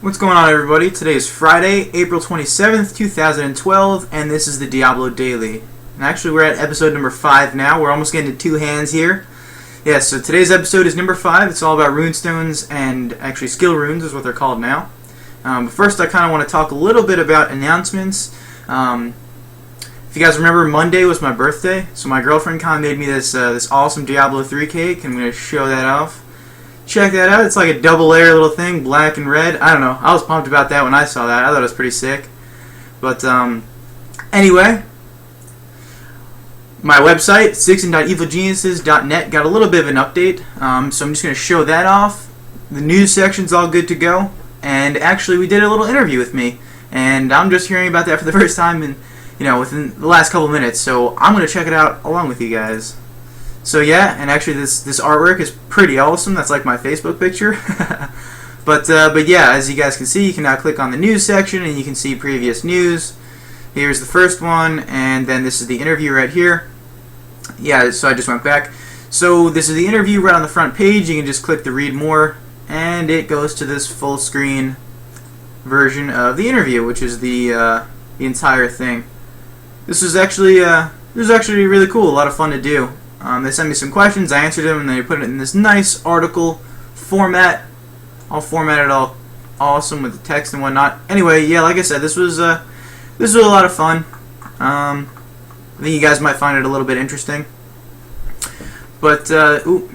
What's going on, everybody? Today is Friday, April 27th, 2012, and this is the Diablo Daily. And actually, we're at episode number 5 now. We're almost getting to 2 hands here. Yeah, so today's episode is number 5. It's all about runestones, and actually skill runes is what they're called now. But first, I kind of want to talk a little bit about announcements. If you guys remember, Monday was my birthday, so my girlfriend kind of made me this awesome Diablo 3 cake. I'm going to show that off. Check that out. It's like a double layer little thing, black and red. I don't know. I was pumped about that when I saw that. I thought it was pretty sick. But anyway, my website, Sixen.evilgeniuses.net, got a little bit of an update. So I'm just going to show that off. The news section's all good to go. And actually, we did a little interview with me. And I'm just hearing about that for the first time within the last couple minutes. So I'm going to check it out along with you guys. So yeah, and actually this artwork is pretty awesome. That's like my Facebook picture. but yeah, as you guys can see, you can now click on the news section and you can see previous news. Here's the first one, and then this is the interview right here. Yeah, so I just went back. So this is the interview right on the front page. You can just click the read more, and it goes to this full screen version of the interview, which is the entire thing. This is actually really cool. A lot of fun to do. They sent me some questions, I answered them, and they put it in this nice article format. All formatted, all awesome with the text and whatnot. Anyway, yeah, like I said, this was a lot of fun. I think you guys might find it a little bit interesting. But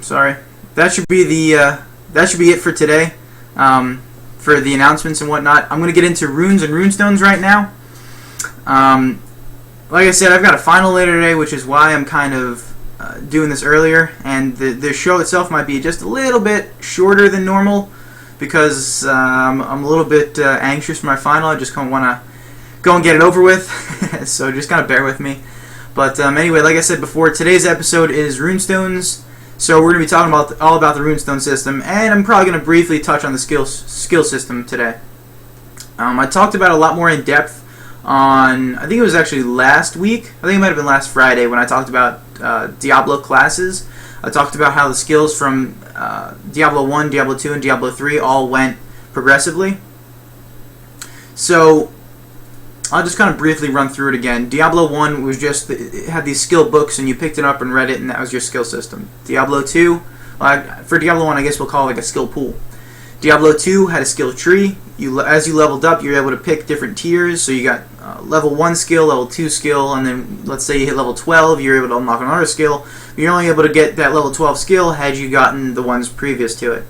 sorry. That should be it for today. For the announcements and whatnot. I'm gonna get into runes and runestones right now. Like I said, I've got a final later today, which is why I'm kind of doing this earlier, and the show itself might be just a little bit shorter than normal because I'm a little bit anxious for my final. I just kind of want to go and get it over with, so just kind of bear with me. But anyway, like I said before, today's episode is runestones, so we're going to be talking all about the runestone system, and I'm probably going to briefly touch on the skill system today. I talked about it a lot more in depth on, I think it was actually last week. I think it might have been last Friday when I talked about Diablo classes. I talked about how the skills from Diablo 1, Diablo 2, and Diablo 3 all went progressively. So I'll just kind of briefly run through it again. Diablo 1 was it had these skill books, and you picked it up and read it, and that was your skill system. Diablo 2, for Diablo 1, I guess we'll call it like a skill pool. Diablo 2 had a skill tree. As you leveled up, you were able to pick different tiers. So you got level 1 skill, level 2 skill, and then let's say you hit level 12, you're able to unlock another skill. You're only able to get that level 12 skill had you gotten the ones previous to it.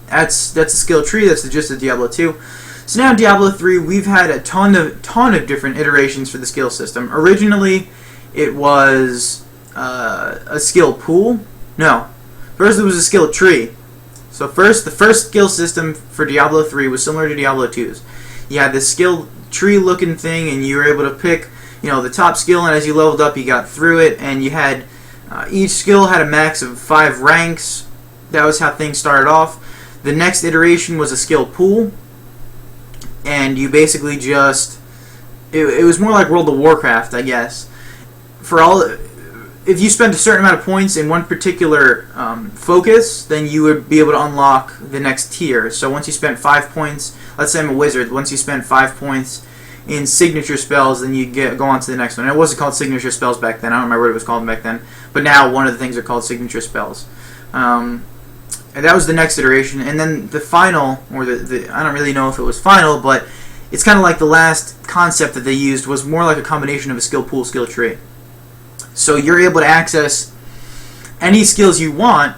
That's a skill tree. That's the gist of Diablo 2. So now in Diablo 3, we've had a ton of different iterations for the skill system. Originally, it was a skill pool. No, first it was a skill tree. So the first skill system for Diablo 3 was similar to Diablo 2's. You had this skill tree looking thing, and you were able to pick, the top skill, and as you leveled up, you got through it, and you had each skill had a max of 5 ranks. That was how things started off. The next iteration was a skill pool, and you basically it was more like World of Warcraft, I guess. If you spent a certain amount of points in one particular focus, then you would be able to unlock the next tier. So once you spent 5 points, let's say I'm a wizard, once you spent 5 points in signature spells, then you go on to the next one. It wasn't called signature spells back then. I don't remember what it was called back then. But now one of the things are called signature spells. And that was the next iteration. And then the final, or I don't really know if it was final, but it's kind of like the last concept that they used was more like a combination of a skill pool, skill tree. So you're able to access any skills you want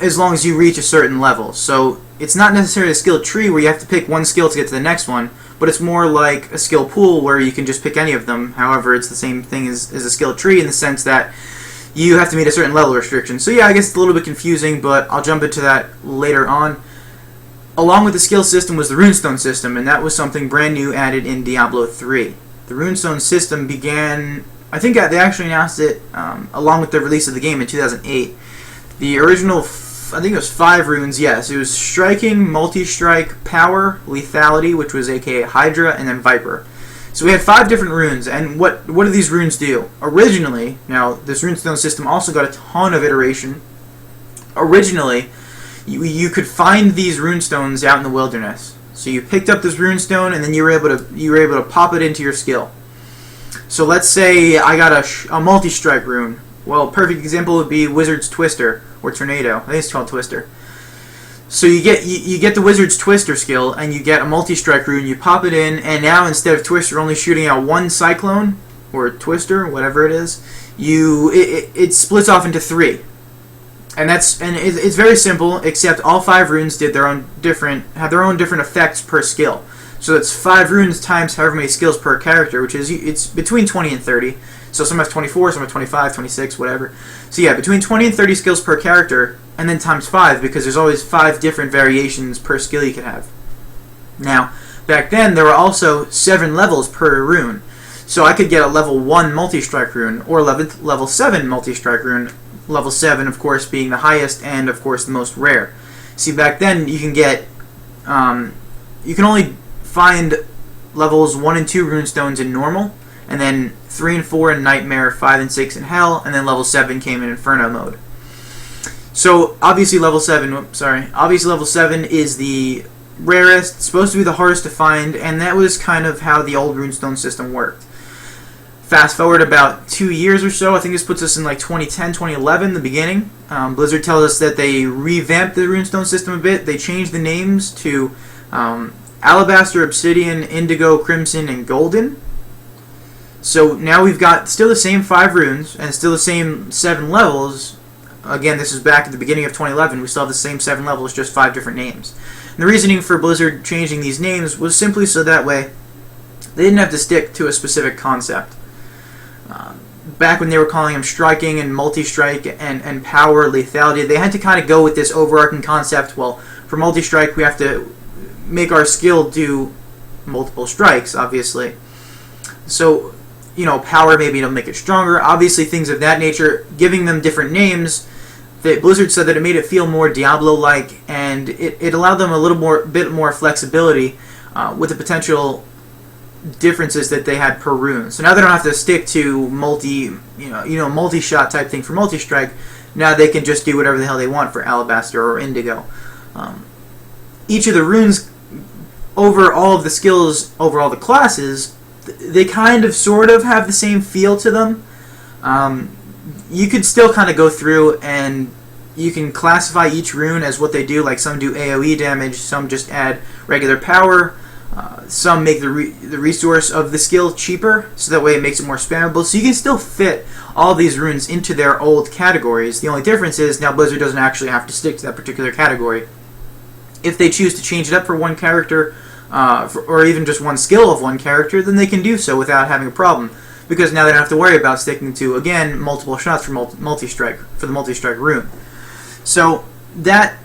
as long as you reach a certain level. So it's not necessarily a skill tree where you have to pick one skill to get to the next one, but it's more like a skill pool where you can just pick any of them. However, it's the same thing as a skill tree in the sense that you have to meet a certain level restriction. So yeah, I guess it's a little bit confusing, but I'll jump into that later on. Along with the skill system was the runestone system, and that was something brand new added in Diablo 3. The runestone system began, I think they actually announced it along with the release of the game in 2008. The original, I think it was 5 runes, yes. It was Striking, Multi-Strike, Power, Lethality, which was aka Hydra, and then Viper. So we had 5 different runes, and what do these runes do? Originally, now this runestone system also got a ton of iteration. Originally, you could find these runestones out in the wilderness. So you picked up this runestone, and then you were able to pop it into your skill. So let's say I got a multi-strike rune. Well, perfect example would be Wizard's Twister or Tornado. I think it's called Twister. So you get the Wizard's Twister skill, and you get a multi-strike rune. You pop it in, and now instead of Twister only shooting out one Cyclone or Twister, whatever it is, it splits off into 3. And it's very simple, except all 5 runes have their own different effects per skill. So that's 5 runes times however many skills per character, which is it's between 20 and 30. So some have 24, some have 25, 26, whatever. So yeah, between 20 and 30 skills per character, and then times 5, because there's always 5 different variations per skill you can have. Now, back then there were also 7 levels per rune. So I could get a level 1 multi-strike rune, or level 7 multi-strike rune. Level 7, of course, being the highest and, of course, the most rare. See, back then you can get, you can only find levels 1 and 2 runestones in normal, and then 3 and 4 in Nightmare, 5 and 6 in Hell, and then level 7 came in Inferno mode. So obviously level 7 is the rarest, supposed to be the hardest to find, and that was kind of how the old runestone system worked. Fast forward about 2 years or so, I think this puts us in like 2010, 2011, the beginning. Blizzard tells us that they revamped the runestone system a bit. They changed the names to Alabaster, Obsidian, Indigo, Crimson, and Golden. So now we've got still the same 5 runes and still the same 7 levels. Again, this is back at the beginning of 2011. We still have the same 7 levels, just 5 different names. And the reasoning for Blizzard changing these names was simply so that way they didn't have to stick to a specific concept. Back when they were calling them striking and multi-strike and power, lethality, they had to kind of go with this overarching concept. Well, for multi-strike, we have to make our skill do multiple strikes, obviously. So, power, maybe it'll make it stronger. Obviously, things of that nature, giving them different names. That Blizzard said that it made it feel more Diablo-like, and it allowed them a bit more flexibility with the potential differences that they had per rune. So now they don't have to stick to multi-shot type thing for multi-strike. Now they can just do whatever the hell they want for Alabaster or Indigo. Each of the runes, over all of the skills, over all the classes, they kind of sort of have the same feel to them. You could still kind of go through and you can classify each rune as what they do. Like some do AoE damage, some just add regular power. Some make the resource of the skill cheaper, so that way it makes it more spammable. So you can still fit all these runes into their old categories. The only difference is now Blizzard doesn't actually have to stick to that particular category. If they choose to change it up for one character, or even just one skill of one character, then they can do so without having a problem. Because now they don't have to worry about sticking to, again, multiple shots for multi-strike, for the multi-strike rune. So that,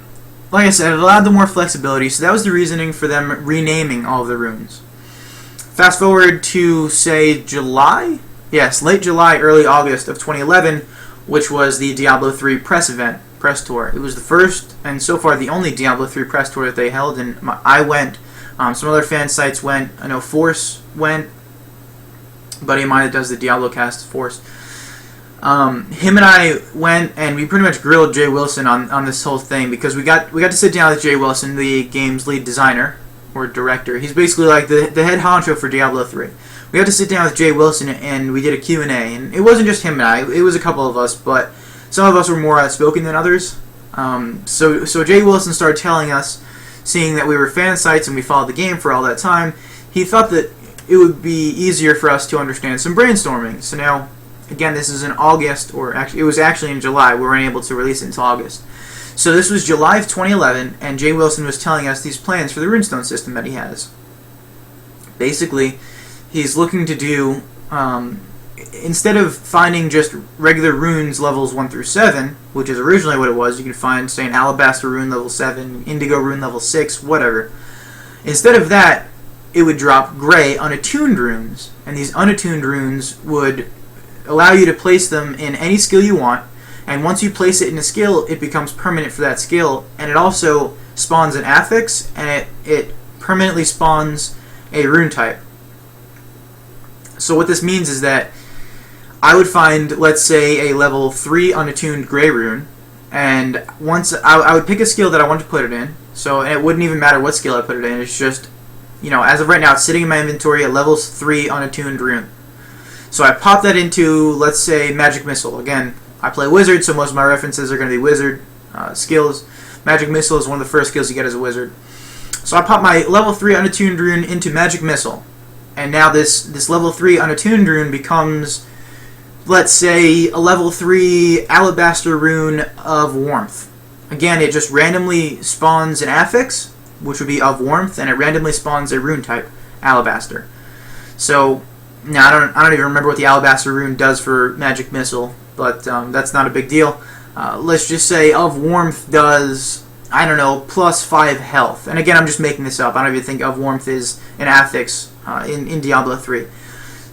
like I said, it allowed them more flexibility, so that was the reasoning for them renaming all of the runes. Fast forward to, say, July? Yes, late July, early August of 2011, which was the Diablo III press tour. It was the first, and so far the only Diablo III press tour that they held, and I went. Some other fan sites went. I know Force went. A buddy of mine that does the Diablo cast, Force. Him and I went, and we pretty much grilled Jay Wilson on this whole thing, because we got to sit down with Jay Wilson, the game's lead designer or director. He's basically like the head honcho for Diablo 3. We got to sit down with Jay Wilson, and we did a Q&A, and it wasn't just him and I, it was a couple of us, but some of us were more outspoken than others. So Jay Wilson started telling us, seeing that we were fan sites and we followed the game for all that time, he thought that it would be easier for us to understand some brainstorming. So now, again, this is in August, or actually, it was actually in July. We weren't able to release it until August. So this was July of 2011, and Jay Wilson was telling us these plans for the Runestone system that he has. Basically, he's looking to do, instead of finding just regular runes levels 1 through 7, which is originally what it was, you can find, say, an Alabaster rune level 7, Indigo rune level 6, whatever. Instead of that, it would drop gray unattuned runes, and these unattuned runes would allow you to place them in any skill you want, and once you place it in a skill, it becomes permanent for that skill, and it also spawns an affix, and it permanently spawns a rune type. So what this means is that I would find, let's say, a level 3 unattuned gray rune, And once I would pick a skill that I wanted to put it in, so it wouldn't even matter what skill I put it in. It's just, as of right now, it's sitting in my inventory at level 3 unattuned rune. So I pop that into, let's say, Magic Missile. Again, I play Wizard, so most of my references are going to be Wizard skills. Magic Missile is one of the first skills you get as a Wizard. So I pop my level 3 unattuned rune into Magic Missile. And now this level 3 unattuned rune becomes, let's say, a level 3 Alabaster rune of Warmth. Again, it just randomly spawns an affix, which would be of Warmth, and it randomly spawns a rune type, Alabaster. So now I don't even remember what the Alabaster rune does for Magic Missile, but that's not a big deal. Let's just say of Warmth does, I don't know, plus 5 health. And again, I'm just making this up. I don't even think of Warmth is an affix in Diablo 3.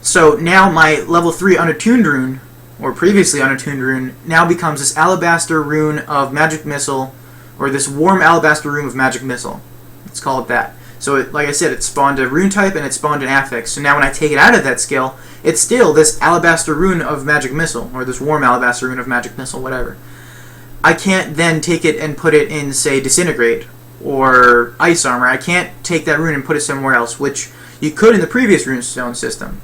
So now my level 3 unattuned rune, or previously unattuned rune, now becomes this Alabaster rune of Magic Missile, or this warm Alabaster rune of Magic Missile. Let's call it that. So, like I said, it spawned a rune type and it spawned an affix. So now when I take it out of that skill, it's still this Alabaster rune of Magic Missile, or this warm Alabaster rune of Magic Missile, whatever. I can't then take it and put it in, say, Disintegrate or Ice Armor. I can't take that rune and put it somewhere else, which you could in the previous Runestone system.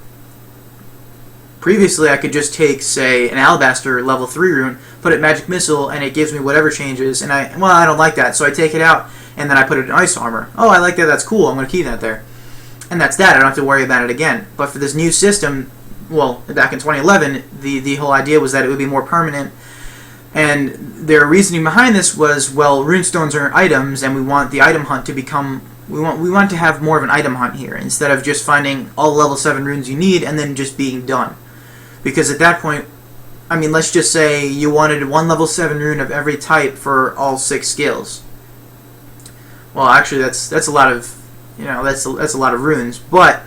Previously, I could just take, say, an Alabaster level 3 rune, put it Magic Missile, and it gives me whatever changes, and I don't like that, so I take it out, and then I put it in Ice Armor. Oh, I like that, that's cool, I'm going to keep that there. And that's that, I don't have to worry about it again. But for this new system, well, back in 2011, the whole idea was that it would be more permanent, and their reasoning behind this was, well, runestones are items, and we want the item hunt to become... We want to have more of an item hunt here, instead of just finding all level 7 runes you need, and then just being done. Because at that point, I mean, let's just say you wanted one level 7 rune of every type for all 6 skills. Well, actually, that's a lot of, that's a lot of runes. But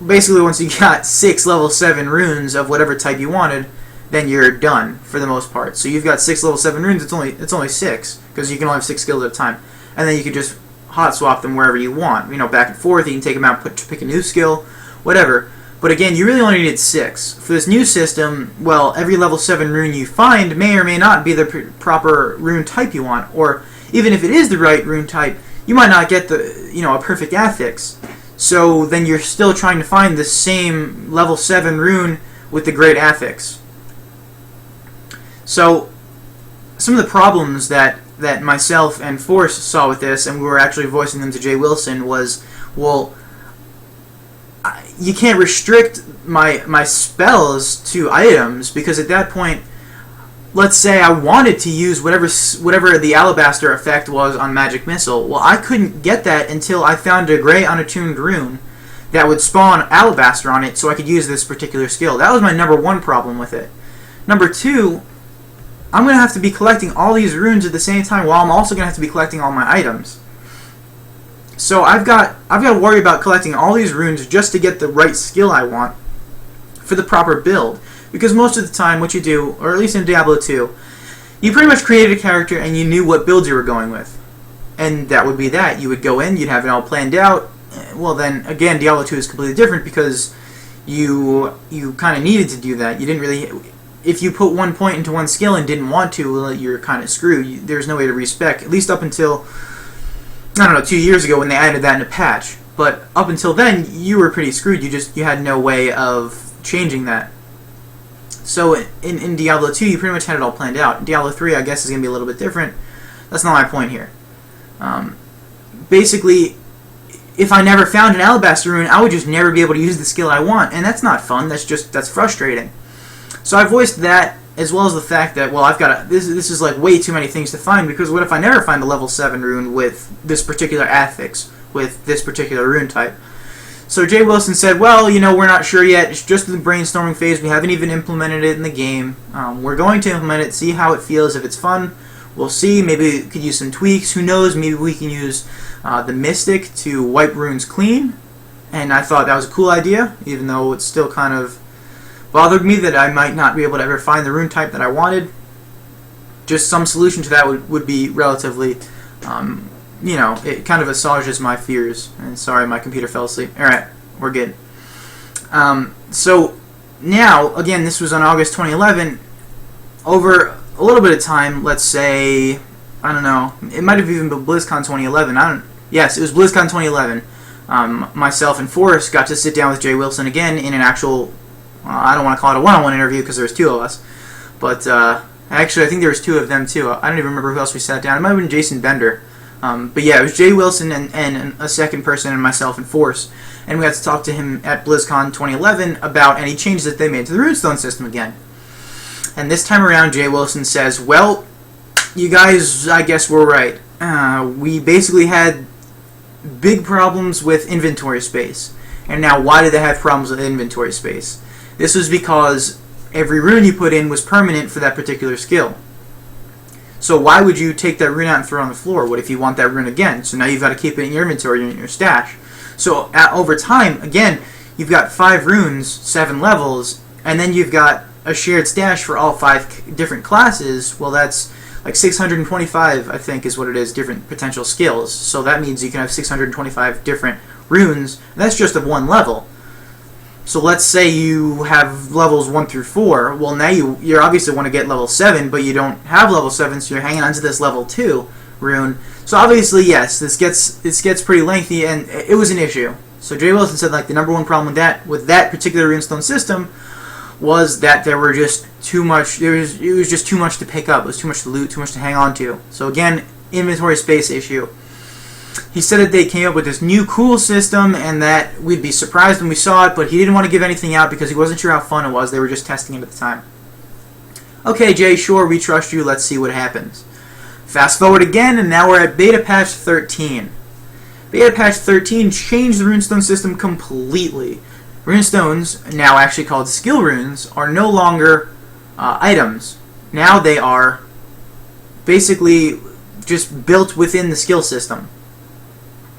basically, once you got 6 level 7 runes of whatever type you wanted, then you're done for the most part. So you've got 6 level 7 runes. It's only 6 because you can only have 6 skills at a time, and then you can just hot swap them wherever you want. Back and forth. You can take them out, pick a new skill, whatever. But again, you really only needed 6. For this new system, well, every level 7 rune you find may or may not be the proper rune type you want, or even if it is the right rune type, you might not get a perfect affix. So then you're still trying to find the same level 7 rune with the great affix. So some of the problems that myself and Force saw with this, and we were actually voicing them to Jay Wilson, was, well, you can't restrict my spells to items, because at that point, let's say I wanted to use whatever the Alabaster effect was on Magic Missile. Well, I couldn't get that until I found a gray unattuned rune that would spawn Alabaster on it so I could use this particular skill. That was my number 1 problem with it. Number 2, I'm going to have to be collecting all these runes at the same time while I'm also going to have to be collecting all my items. So I've got to worry about collecting all these runes just to get the right skill I want for the proper build. Because most of the time what you do, or at least in Diablo 2, you pretty much created a character and you knew what build you were going with. And that would be that. You would go in, you'd have it all planned out. Well then, again, Diablo 2 is completely different because you kind of needed to do that. You didn't really... If you put 1 point into one skill and didn't want to, well, you're kind of screwed. There's no way to respec, at least up until, I don't know, 2 years ago when they added that in a patch. But up until then, you were pretty screwed. You had no way of changing that. So in Diablo 2, you pretty much had it all planned out. In Diablo 3, I guess, is going to be a little bit different. That's not my point here. Basically, if I never found an Alabaster rune, I would just never be able to use the skill I want, and that's not fun. That's frustrating. So I voiced that, as well as the fact that, well, this is like way too many things to find, because what if I never find a level 7 rune with this particular affix, with this particular rune type? So Jay Wilson said, well, we're not sure yet. It's just in the brainstorming phase. We haven't even implemented it in the game. We're going to implement it, see how it feels. If it's fun, we'll see. Maybe we could use some tweaks. Who knows? Maybe we can use the Mystic to wipe runes clean. And I thought that was a cool idea, even though it still kind of bothered me that I might not be able to ever find the rune type that I wanted. Just some solution to that would be relatively, it kind of assuages my fears. And sorry, my computer fell asleep. Alright, we're good. So now, again, this was on August 2011. Over a little bit of time, let's say, I don't know, it might have even been BlizzCon 2011. Yes, it was BlizzCon 2011. Myself and Forrest got to sit down with Jay Wilson again in an actual, I don't want to call it a one-on-one interview because there's two of us, but actually I think there was two of them too. I don't even remember who else we sat down. It might have been Jason Bender. But yeah, it was Jay Wilson and a second person and myself and Forrest. And we got to talk to him at BlizzCon 2011 about any changes that they made to the Runestone system again. And this time around, Jay Wilson says, well, you guys, I guess, were right. We basically had big problems with inventory space. And now, why did they have problems with inventory space? This was because every rune you put in was permanent for that particular skill. So why would you take that rune out and throw it on the floor? What if you want that rune again? So now you've got to keep it in your inventory, in your stash. So over time, again, you've got 5 runes, 7 levels, and then you've got a shared stash for all 5 different classes. Well, that's like 625, I think, is what it is, different potential skills. So that means you can have 625 different runes. And that's just of one level. So let's say you have levels 1 through 4. Well, now you obviously want to get level 7, but you don't have level 7, so you're hanging on to this level 2 rune. So obviously, yes, this gets pretty lengthy, and it was an issue. So Jay Wilson said, like, the number one problem with that particular Runestone system was that there were just too much. It was just too much to pick up. It was too much to loot, too much to hang on to. So again, inventory space issue. He said that they came up with this new cool system and that we'd be surprised when we saw it, but he didn't want to give anything out because he wasn't sure how fun it was. They were just testing it at the time. Okay, Jay, sure, we trust you. Let's see what happens. Fast forward again, and now we're at Beta Patch 13. Beta Patch 13 changed the Runestone system completely. Runestones, now actually called skill runes, are no longer items. Now they are basically just built within the skill system.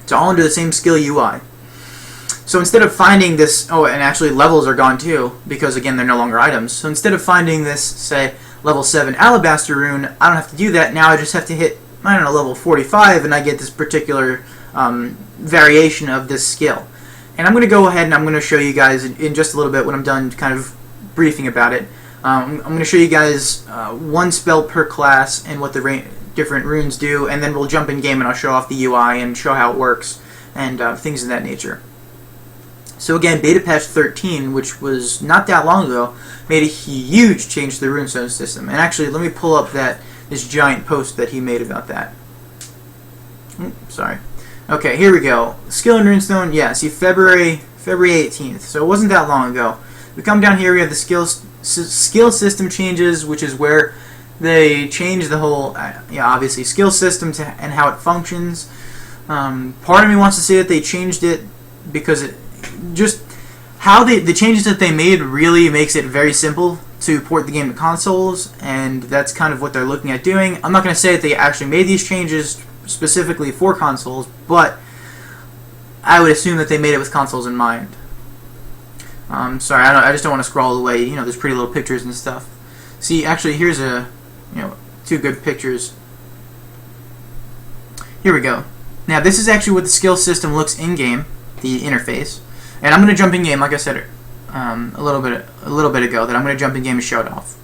It's all under the same skill UI. So instead of finding this, oh, and actually levels are gone too, because again they're no longer items. So instead of finding this, say, level 7 Alabaster rune, I don't have to do that. Now I just have to hit, I don't know, level 45, and I get this particular variation of this skill. And I'm going to go ahead and I'm going to show you guys in just a little bit when I'm done kind of briefing about it. I'm going to show you guys one spell per class and what the different runes do, and then we'll jump in game and I'll show off the UI and show how it works and things of that nature. So again, Beta Patch 13, which was not that long ago, made a huge change to the Runestone system. And actually, let me pull up this giant post that he made about that. Sorry. Okay, here we go. Skill in Runestone, yeah, see February 18th, so it wasn't that long ago. We come down here, we have the skill system changes, which is where they change the whole, obviously, skill system and how it functions. Part of me wants to say that they changed it because the changes that they made really makes it very simple to port the game to consoles, and that's kind of what they're looking at doing. I'm not going to say that they actually made these changes specifically for consoles, but I would assume that they made it with consoles in mind. Sorry, I just don't want to scroll away. There's pretty little pictures and stuff. See, actually, here's two good pictures. Here we go. Now, this is actually what the skill system looks in-game, the interface. And I'm going to jump in-game, like I said a little bit ago, that I'm going to jump in-game and show it off.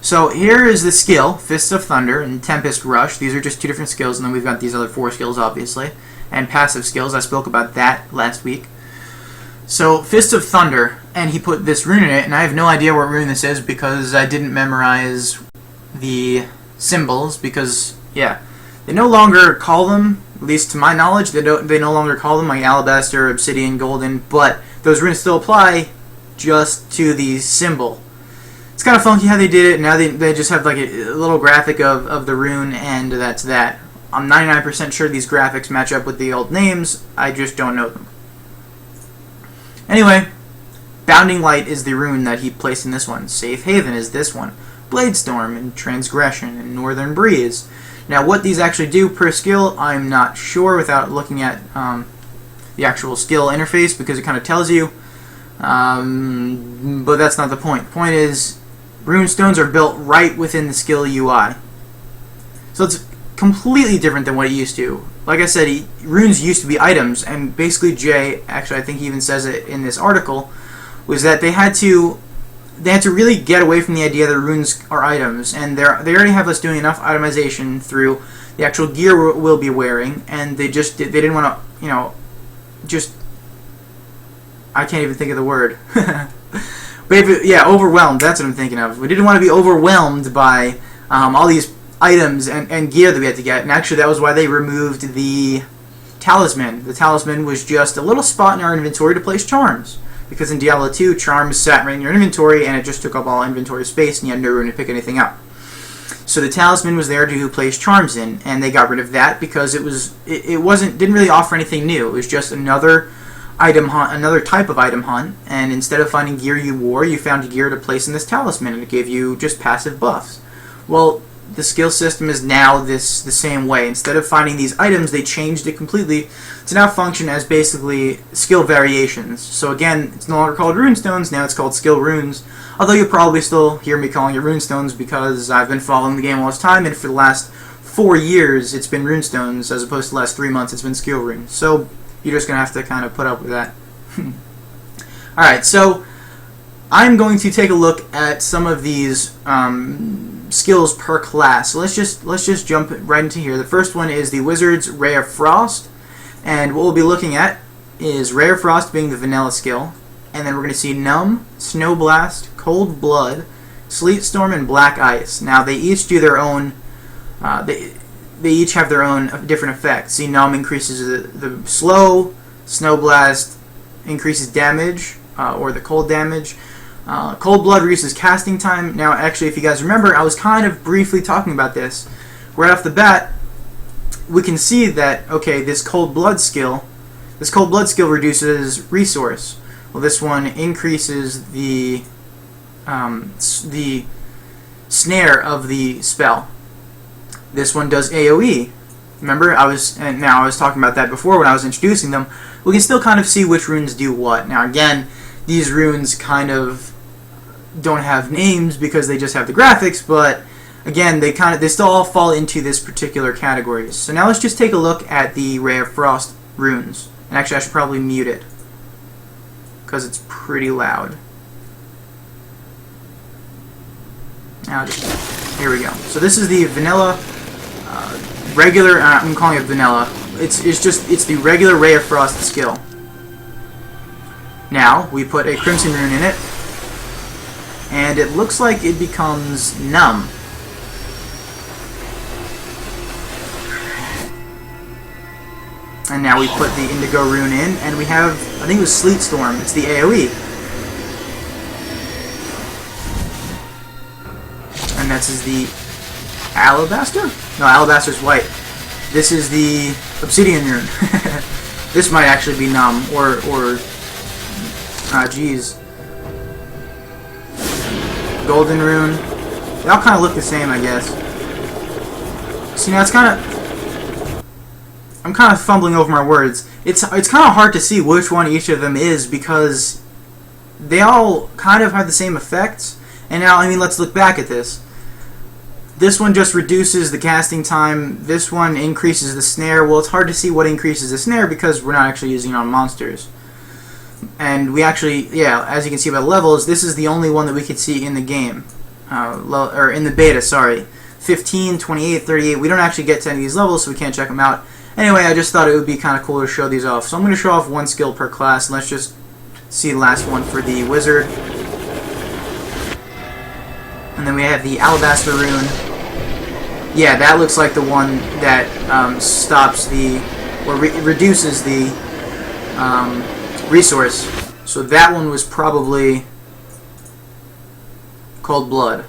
So here is the skill, Fists of Thunder and Tempest Rush. These are just two different skills, and then we've got these other 4 skills, obviously. And passive skills, I spoke about that last week. So, Fists of Thunder, and he put this rune in it, and I have no idea what rune this is because I didn't memorize the symbols, because, yeah, they no longer call them, at least to my knowledge, they no longer call them like Alabaster, Obsidian, Golden, but those runes still apply just to the symbol. It's kind of funky how they did it. Now they just have like a little graphic of the rune, and that's that. I'm 99% sure these graphics match up with the old names. I just don't know them. Anyway, Bounding Light is the rune that he placed in this one. Safe Haven is this one. Bladestorm and Transgression and Northern Breeze. Now, what these actually do per skill, I'm not sure without looking at the actual skill interface, because it kind of tells you. But that's not the point. The point is, runestones are built right within the skill UI. So it's completely different than what it used to. Like I said, runes used to be items, and basically Jay, actually I think he even says it in this article, was that they had to they had to really get away from the idea that runes are items, and they already have us doing enough itemization through the actual gear we'll be wearing, and they didn't want to, just, I can't even think of the word. But yeah, overwhelmed, that's what I'm thinking of. We didn't want to be overwhelmed by all these items and gear that we had to get, and actually that was why they removed the talisman. The talisman was just a little spot in our inventory to place charms, because in Diablo 2, charms sat right in your inventory, and it just took up all inventory space, and you had no room to pick anything up. So the talisman was there to place charms in, and they got rid of that because didn't really offer anything new. It was just another item hunt, another type of item hunt, and instead of finding gear you wore, you found gear to place in this talisman, and it gave you just passive buffs. Well, the skill system is now the same way. Instead of finding these items, they changed it completely to now function as basically skill variations. So again, it's no longer called runestones, now it's called skill runes. Although you'll probably still hear me calling it runestones because I've been following the game all this time, and for the last 4 years it's been runestones, as opposed to the last 3 months it's been skill runes. So you're just going to have to kind of put up with that. Alright, so I'm going to take a look at some of these skills per class. So let's just jump right into here. The first one is the Wizard's Ray of Frost, and what we'll be looking at is Ray of Frost being the vanilla skill, and then we're going to see Numb, Snow Blast, Cold Blood, Sleet Storm, and Black Ice. Now they each do their own. They each have their own different effects. See, Numb increases the slow, Snow Blast increases damage or the cold damage. Cold Blood reduces casting time. Now, actually, if you guys remember, I was kind of briefly talking about this. Right off the bat, we can see that, okay, this Cold Blood skill reduces resource. Well, this one increases the snare of the spell. This one does AoE. Remember, I was talking about that before when I was introducing them. We can still kind of see which runes do what. Now, again, these runes kind of don't have names because they just have the graphics, but again, they still all fall into this particular category. So now let's just take a look at the Ray of Frost runes. And actually, I should probably mute it because it's pretty loud. Now, here we go. So this is the vanilla, regular. I'm calling it vanilla. It's the regular Ray of Frost skill. Now we put a crimson rune in it, and it looks like it becomes Numb. And now we put the indigo rune in, and we have, I think it was Sleet Storm. It's the AoE. And this is the Alabaster? No, Alabaster's white. This is the Obsidian rune. This might actually be Numb, or geez. Golden rune. They all kind of look the same, I guess. See, now it's kind of... I'm kind of fumbling over my words. It's kind of hard to see which one each of them is because they all kind of have the same effects. And now, I mean, let's look back at this. This one just reduces the casting time. This one increases the snare. Well, it's hard to see what increases the snare because we're not actually using it on monsters. And we actually, yeah, as you can see by the levels, this is the only one that we could see in the game. Or in the beta, sorry. 15, 28, 38. We don't actually get to any of these levels, so we can't check them out. Anyway, I just thought it would be kind of cool to show these off. So I'm going to show off one skill per class, and let's just see the last one for the Wizard. And then we have the Alabaster rune. Yeah, that looks like the one that stops the, or reduces the resource. So that one was probably Cold Blood.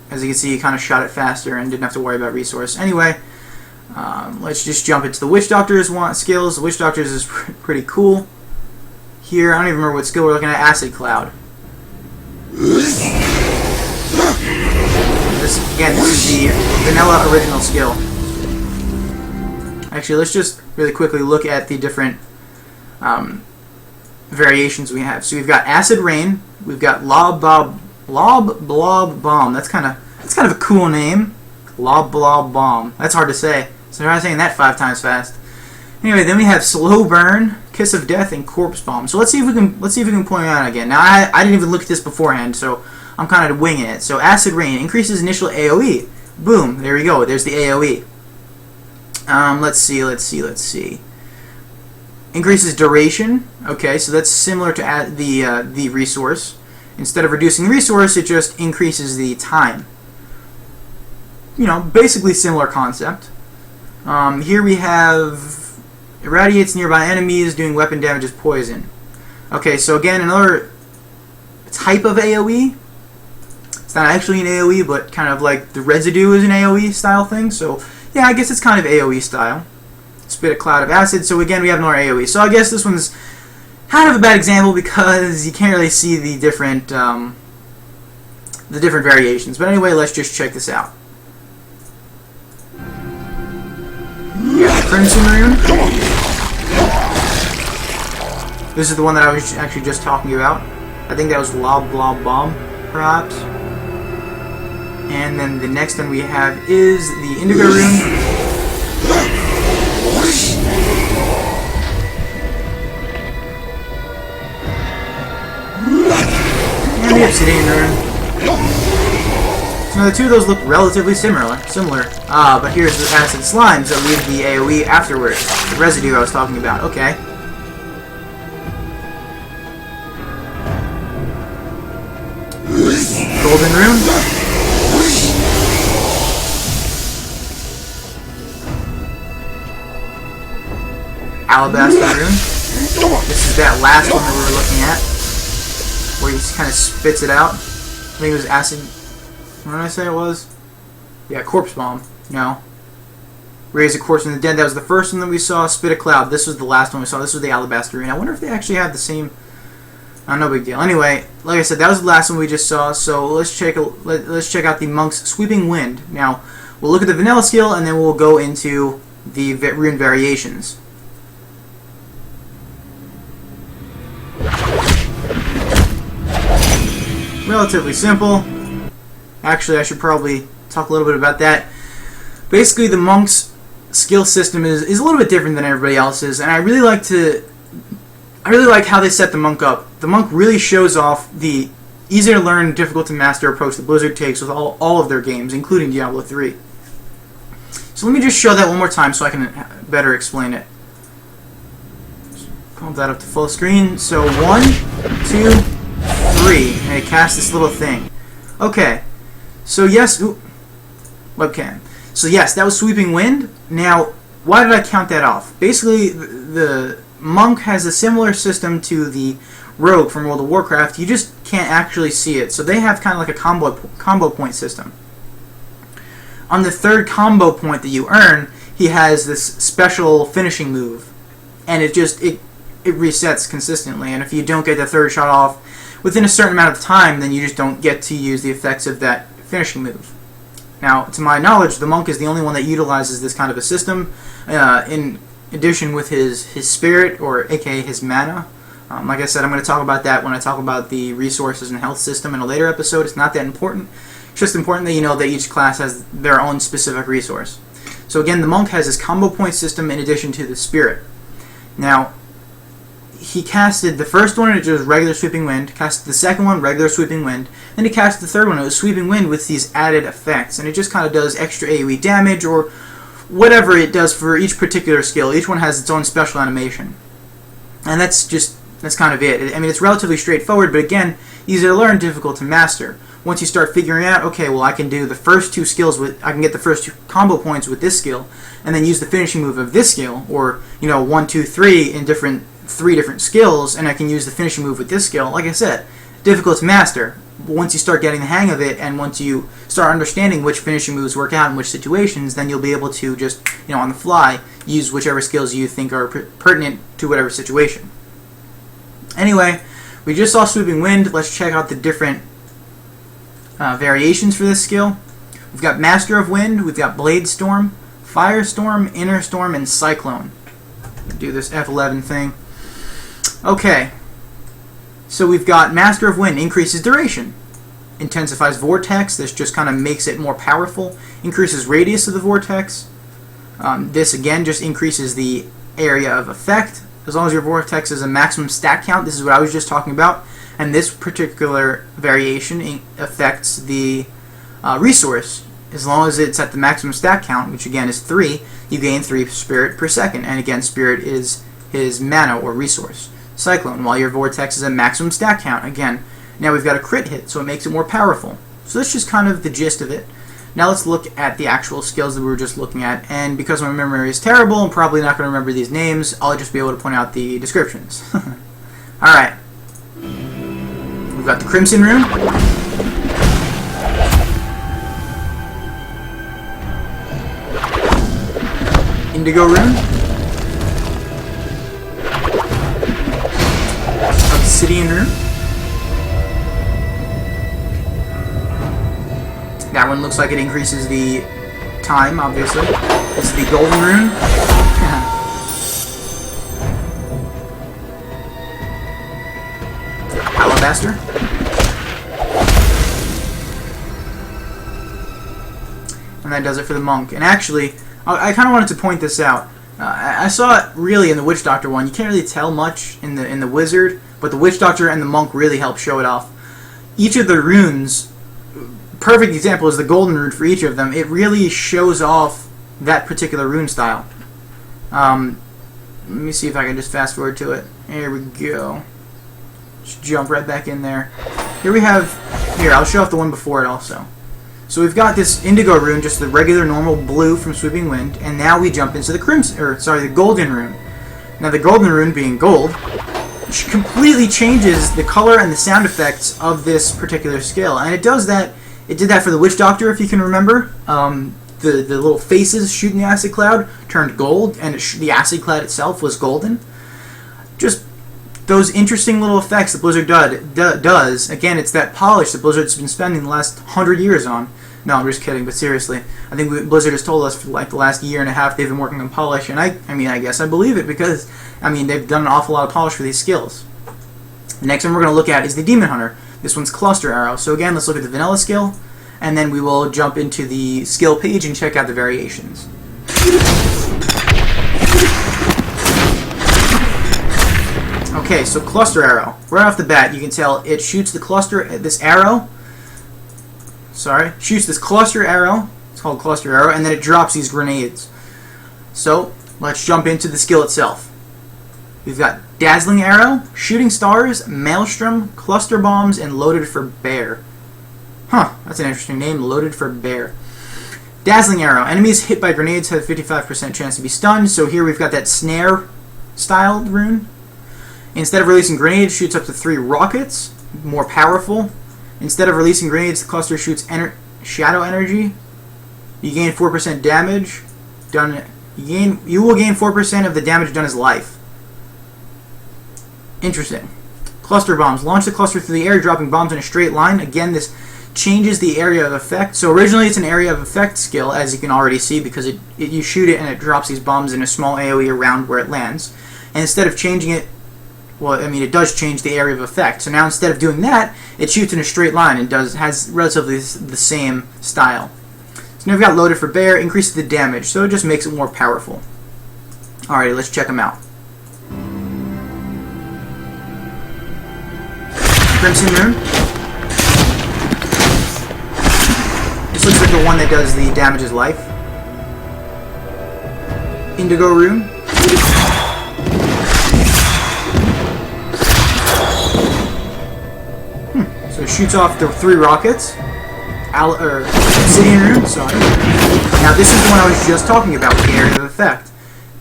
As you can see, you kind of shot it faster and didn't have to worry about resource. Anyway, let's just jump into the Witch Doctor's skills. The Witch Doctor's is pretty cool. Here, I don't even remember what skill we're looking at. Acid Cloud. Again, this is the vanilla original skill. Actually, let's just really quickly look at the different variations we have. So we've got Acid Rain, we've got Lob Blob Bomb. That's kind of a cool name. Lob Blob Bomb. That's hard to say. So try saying that 5 times fast. Anyway, then we have Slow Burn, Kiss of Death, and Corpse Bomb. So let's see if we can point it out again. Now I didn't even look at this beforehand, so I'm kind of winging it. So Acid Rain increases initial AOE. Boom, there we go. There's the AOE. Let's see. Increases duration. Okay, so that's similar to the resource. Instead of reducing the resource, it just increases the time. You know, basically similar concept. Here we have irradiates nearby enemies, doing weapon damage as poison. Okay, so again, another type of AoE. It's not actually an AoE, but kind of like the residue is an AoE style thing. So yeah, I guess it's kind of AoE style. Spit a cloud of acid. So again, we have another AoE. So I guess this one's kind of a bad example because you can't really see the different variations. But anyway, let's just check this out. Yeah, Crimson Rune. This is the one that I was actually just talking about. I think that was Lob Blob Bomb, perhaps. And then the next one we have is the Indigo Rune. And the Obsidian Rune. So the two of those look relatively similar. But here's the acid slimes that leave the AoE afterwards. The residue I was talking about. Okay. Golden Rune. Alabaster Rune. This is that last one that we were looking at, where he kind of spits it out. I think it was acid. What did I say it was? Yeah, Corpse Bomb. No. Raise a corpse from the dead. That was the first one that we saw. Spit a cloud. This was the last one we saw. This was the Alabaster Rune. I wonder if they actually have the same. Oh, no big deal. Anyway, like I said, that was the last one we just saw. So let's check out the Monk's Sweeping Wind. Now we'll look at the vanilla skill, and then we'll go into the rune variations. Relatively simple. Actually, I should probably talk a little bit about that. Basically, the monk's skill system is a little bit different than everybody else's, and I really like how they set the monk up. The monk really shows off the easy to learn, difficult to master approach that Blizzard takes with all of their games, including Diablo III. So let me just show that one more time so I can better explain it. Just pump that up to full screen. So 1, 2, 3, and it casts this little thing. Okay, so yes, webcam. So yes, that was Sweeping Wind. Now, why did I count that off? Basically, the monk has a similar system to the rogue from World of Warcraft. You just can't actually see it. So they have kind of like a combo point system. On the third combo point that you earn, he has this special finishing move, and it resets consistently. And if you don't get the third shot off within a certain amount of time, then you just don't get to use the effects of that finishing move. Now, to my knowledge, the monk is the only one that utilizes this kind of a system. In addition with his spirit, or aka his mana. Like I said, I'm going to talk about that when I talk about the resources and health system in a later episode. It's not that important. It's just important that you know that each class has their own specific resource. So again, the monk has this combo point system in addition to the spirit. Now, he casted the first one, it was regular Sweeping Wind, casted the second one, regular Sweeping Wind, then he casted the third one, it was Sweeping Wind with these added effects, and it just kind of does extra AoE damage, or whatever it does for each particular skill. Each one has its own special animation. And that's kind of it. I mean, it's relatively straightforward, but again, easy to learn, difficult to master. Once you start figuring out, okay, well, I can do the first two skills I can get the first two combo points with this skill, and then use the finishing move of this skill, or, 1, 2, 3 in three different skills, and I can use the finishing move with this skill. Like I said, difficult to master. But once you start getting the hang of it, and once you start understanding which finishing moves work out in which situations, then you'll be able to just, on the fly, use whichever skills you think are pertinent to whatever situation. Anyway, we just saw Sweeping Wind. Let's check out the different variations for this skill. We've got Master of Wind, we've got Blade Storm, Firestorm, Inner Storm, and Cyclone. Do this F11 thing. Okay, so we've got Master of Wind, increases duration, intensifies Vortex, this just kind of makes it more powerful, increases radius of the Vortex. This again just increases the area of effect. As long as your vortex is a maximum stat count, this is what I was just talking about, and this particular variation affects the resource. As long as it's at the maximum stat count, which again is 3, you gain 3 spirit per second, and again spirit is his mana or resource. Cyclone, while your vortex is a maximum stat count, again, now we've got a crit hit, so it makes it more powerful. So that's just kind of the gist of it. Now let's look at the actual skills that we were just looking at, and because my memory is terrible, I'm probably not going to remember these names, I'll just be able to point out the descriptions. Alright. We've got the Crimson Rune. Indigo Rune. Obsidian Rune. That one looks like it increases the time, obviously. This is the Golden Rune. Alabaster. And that does it for the Monk. And actually, I kind of wanted to point this out. I saw it really in the Witch Doctor one. You can't really tell much in the Wizard, but the Witch Doctor and the Monk really help show it off. Each of the runes, perfect example is the Golden Rune for each of them. It really shows off that particular rune style. Let me see if I can just fast forward to it. Here we go. Just jump right back in there. Here we have, I'll show off the one before it also. So we've got this Indigo Rune, just the regular normal blue from Sweeping Wind, and now we jump into the the Golden Rune. Now the Golden Rune being gold, completely changes the color and the sound effects of this particular skill, and it does that. It did that for the Witch Doctor, if you can remember. The little faces shooting the acid cloud turned gold, and the acid cloud itself was golden. Just those interesting little effects that Blizzard does. Again, it's that polish that Blizzard's been spending the last 100 years on. No, I'm just kidding, but seriously. I think Blizzard has told us for like the last year and a half they've been working on polish, and I mean, I guess I believe it because, I mean, they've done an awful lot of polish for these skills. The next one we're going to look at is the Demon Hunter. This one's Cluster Arrow. So again, let's look at the vanilla skill, and then we will jump into the skill page and check out the variations. Okay, so Cluster Arrow. Right off the bat, you can tell it shoots shoots this cluster arrow, it's called Cluster Arrow, and then it drops these grenades. So, let's jump into the skill itself. We've got Dazzling Arrow, Shooting Stars, Maelstrom, Cluster Bombs, and Loaded for Bear. Huh, that's an interesting name, Loaded for Bear. Dazzling Arrow. Enemies hit by grenades have a 55% chance to be stunned, so here we've got that snare-styled rune. Instead of releasing grenades, shoots up to 3 rockets, more powerful. Instead of releasing grenades, the cluster shoots shadow energy. You gain 4% damage. You will gain 4% of the damage done as life. Interesting. Cluster bombs. Launch the cluster through the air, dropping bombs in a straight line. Again, this changes the area of effect. So originally it's an area of effect skill, as you can already see, because you shoot it and it drops these bombs in a small AoE around where it lands. And instead of changing it, well, I mean, it does change the area of effect. So now instead of doing that, it shoots in a straight line and has relatively the same style. So now we've got Loaded for Bear, increases the damage, so it just makes it more powerful. Alrighty, let's check them out. Crimson Rune. This looks like the one that does the damage as life. Indigo Rune. So it shoots off the 3 rockets. Obsidian Rune, sorry. Now this is the one I was just talking about with the area of effect.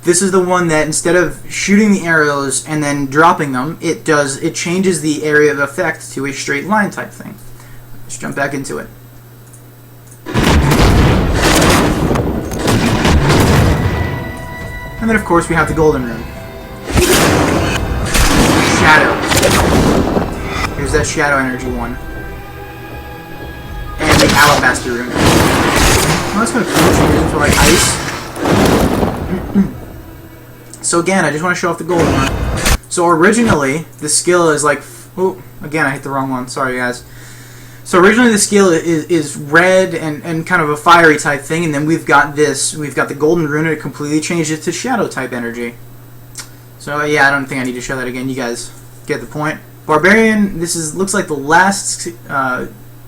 This is the one that instead of shooting the arrows and then dropping them, it changes the area of effect to a straight line type thing. Let's jump back into it. And then of course we have the Golden Rune. Shadow. Here's that Shadow Energy one. And the Alabaster Rune. Oh, that's kind of cool. Changes for like ice. So again, I just want to show off the Golden Rune. So originally, the skill is like... Oh, again, I hit the wrong one. Sorry, guys. So originally the skill is red and kind of a fiery type thing, and then we've got this. We've got the Golden Rune, and it completely changes it to Shadow type energy. So yeah, I don't think I need to show that again. You guys get the point. Barbarian, this looks like the last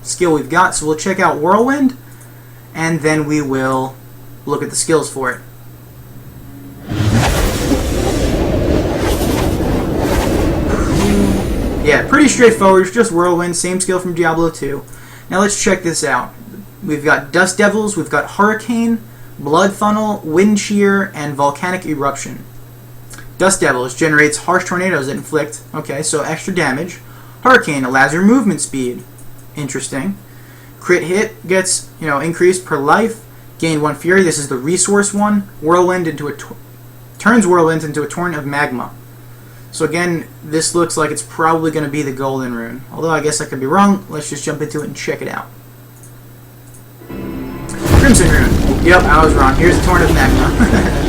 skill we've got, so we'll check out Whirlwind, and then we will look at the skills for it. Yeah, pretty straightforward. It's just Whirlwind, same skill from Diablo 2. Now let's check this out. We've got Dust Devils, we've got Hurricane, Blood Funnel, Wind Shear, and Volcanic Eruption. Dust Devils generates harsh tornadoes that inflict, okay, so extra damage. Hurricane allows your movement speed. Interesting. Crit hit gets, increased per life. Gain 1 fury. This is the resource one. Whirlwind turns Whirlwind into a torrent of magma. So again, this looks like it's probably going to be the golden rune. Although I guess I could be wrong. Let's just jump into it and check it out. Crimson rune. Yep, I was wrong. Here's the torrent of magma.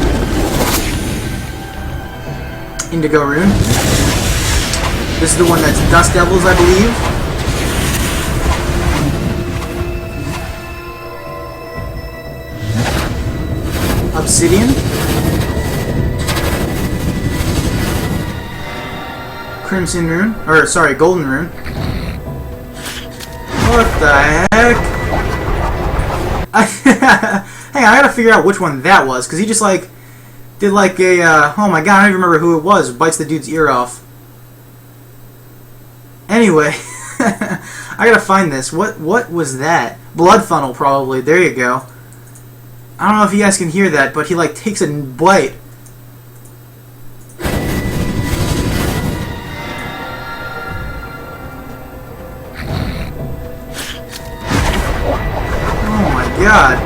Indigo rune. This is the one that's Dust Devils, I believe. Obsidian. Crimson rune. Or, sorry, golden rune. What the heck? Hey, I gotta figure out which one that was, because he just, did a, oh my god, I don't even remember who it was. Bites the dude's ear off. Anyway, I gotta find this. What was that? Blood Funnel, probably. There you go. I don't know if you guys can hear that, but he, takes a bite. Oh my god.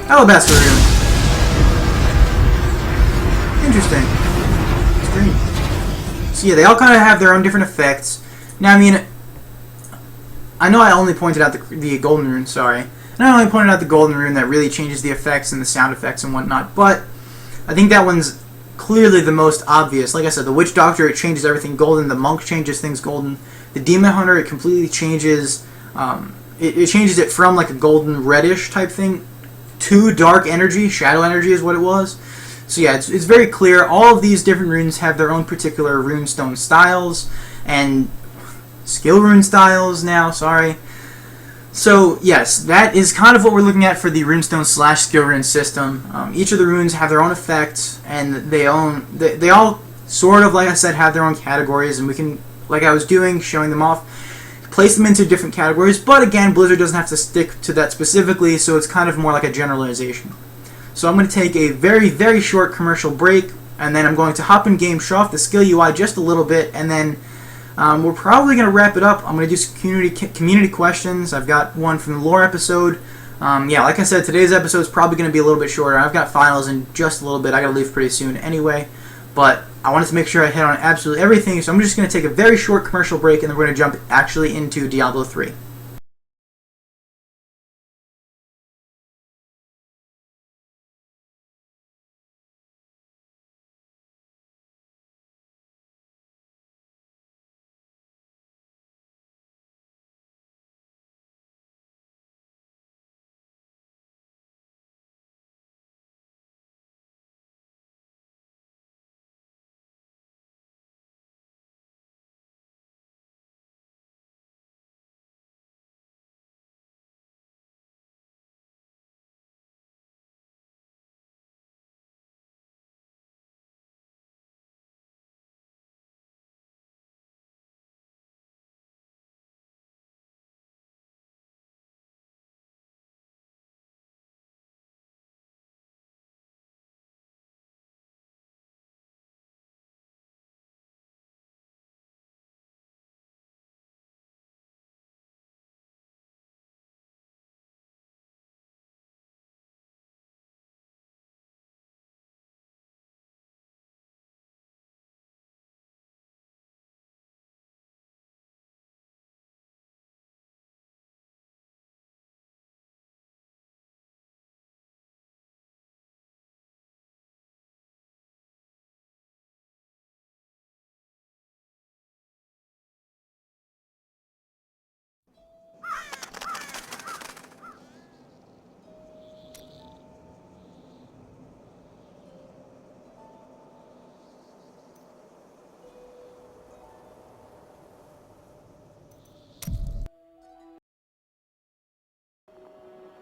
Alabaster rune. Interesting. It's green. So yeah, they all kind of have their own different effects. Now, I know I only pointed out the golden rune, sorry. And I only pointed out the golden rune that really changes the effects and the sound effects and whatnot, but I think that one's clearly the most obvious. Like I said, the Witch Doctor, it changes everything golden. The Monk changes things golden. The Demon Hunter, it completely changes, it changes it from a golden reddish type thing to dark energy. Shadow energy is what it was. So yeah, it's very clear. All of these different runes have their own particular runestone styles and skill rune styles now, sorry. So yes, that is kind of what we're looking at for the runestone / skill rune system. Each of the runes have their own effects, and they all sort of, like I said, have their own categories, and we can, like I was doing, showing them off, place them into different categories, but again, Blizzard doesn't have to stick to that specifically, so it's kind of more like a generalization. So I'm going to take a very, very short commercial break, and then I'm going to hop in game, show off the skill UI just a little bit, and then we're probably going to wrap it up. I'm going to do some community questions. I've got one from the lore episode. Yeah, like I said, today's episode is probably going to be a little bit shorter. I've got finals in just a little bit. I got to leave pretty soon anyway, but I wanted to make sure I hit on absolutely everything, so I'm just going to take a very short commercial break, and then we're going to jump actually into Diablo 3.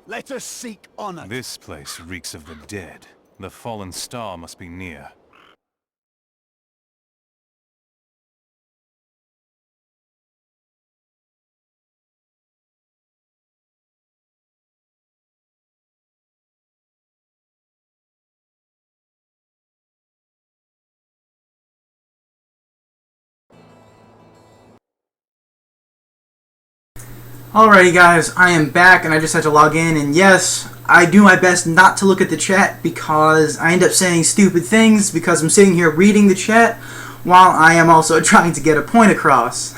Let us seek honor. This place reeks of the dead. The fallen star must be near. Alrighty guys, I am back and I just had to log in, and yes, I do my best not to look at the chat because I end up saying stupid things because I'm sitting here reading the chat while I am also trying to get a point across.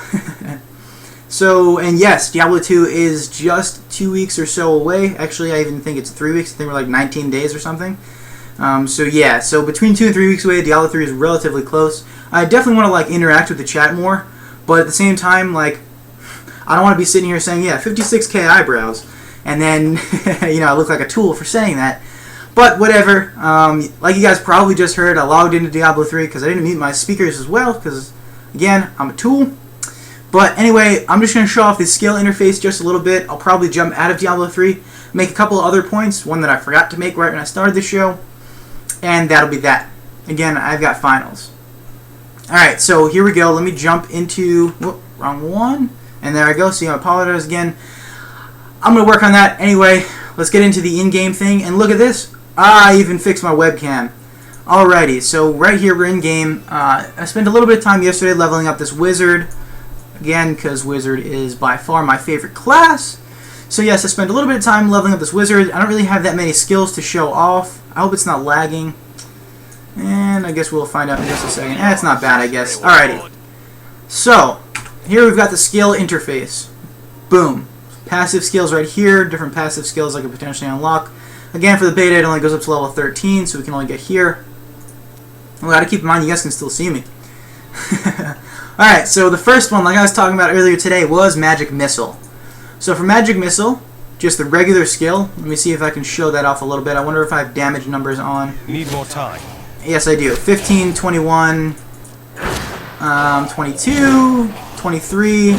So, and yes, Diablo 2 is just 2 weeks or so away. Actually, I even think it's 3 weeks. I think we're like 19 days or something. So yeah, so between 2 and 3 weeks away, Diablo 3 is relatively close. I definitely want to like interact with the chat more, but at the same time, like, I don't want to be sitting here saying, yeah, 56k eyebrows, and then, you know, I look like a tool for saying that. But whatever. Like you guys probably just heard, I logged into Diablo 3 because I didn't mute my speakers as well, because, again, I'm a tool. But anyway, I'm just going to show off the skill interface just a little bit. I'll probably jump out of Diablo 3, make a couple of other points, one that I forgot to make right when I started the show, and that'll be that. Again, I've got finals. Alright, so here we go. Let me jump into... Whoop, wrong one. And there I go. See, I apologize again. I'm going to work on that. Anyway, let's get into the in-game thing. And look at this. I even fixed my webcam. Alrighty, so right here we're in-game. I spent a little bit of time yesterday leveling up this wizard. Again, because wizard is by far my favorite class. So yes, I spent a little bit of time leveling up this wizard. I don't really have that many skills to show off. I hope it's not lagging. And I guess we'll find out in just a second. It's not bad, I guess. Alrighty. So... here we've got the skill interface. Boom. Passive skills right here. Different passive skills I could potentially unlock. Again, for the beta, it only goes up to level 13, so we can only get here. We gotta keep in mind, you guys can still see me. Alright, so the first one, like I was talking about earlier today, was Magic Missile. So for Magic Missile, just the regular skill. Let me see if I can show that off a little bit. I wonder if I have damage numbers on. Need more time. Yes, I do. 15, 21, 22... 23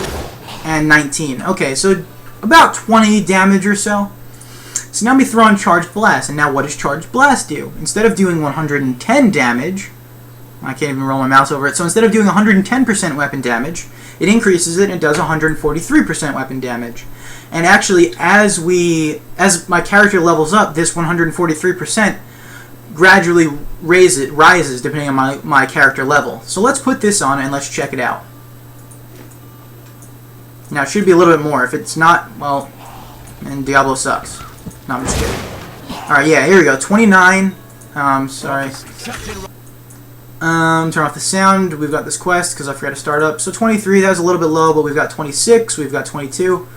and 19. Okay, so about 20 damage or so. So now we throw on Charged Blast. And now what does Charged Blast do? Instead of doing 110 damage, I can't even roll my mouse over it. So instead of doing 110% weapon damage, it increases it and does 143% weapon damage. And actually, as my character levels up, this 143% gradually rises depending on my character level. So let's put this on and let's check it out. Now, it should be a little bit more. If it's not, well, then Diablo sucks. No, I'm just kidding. Alright, yeah, here we go. 29. Sorry. Turn off the sound. We've got this quest because I forgot to start up. So 23, that was a little bit low, but we've got 26. We've got 22.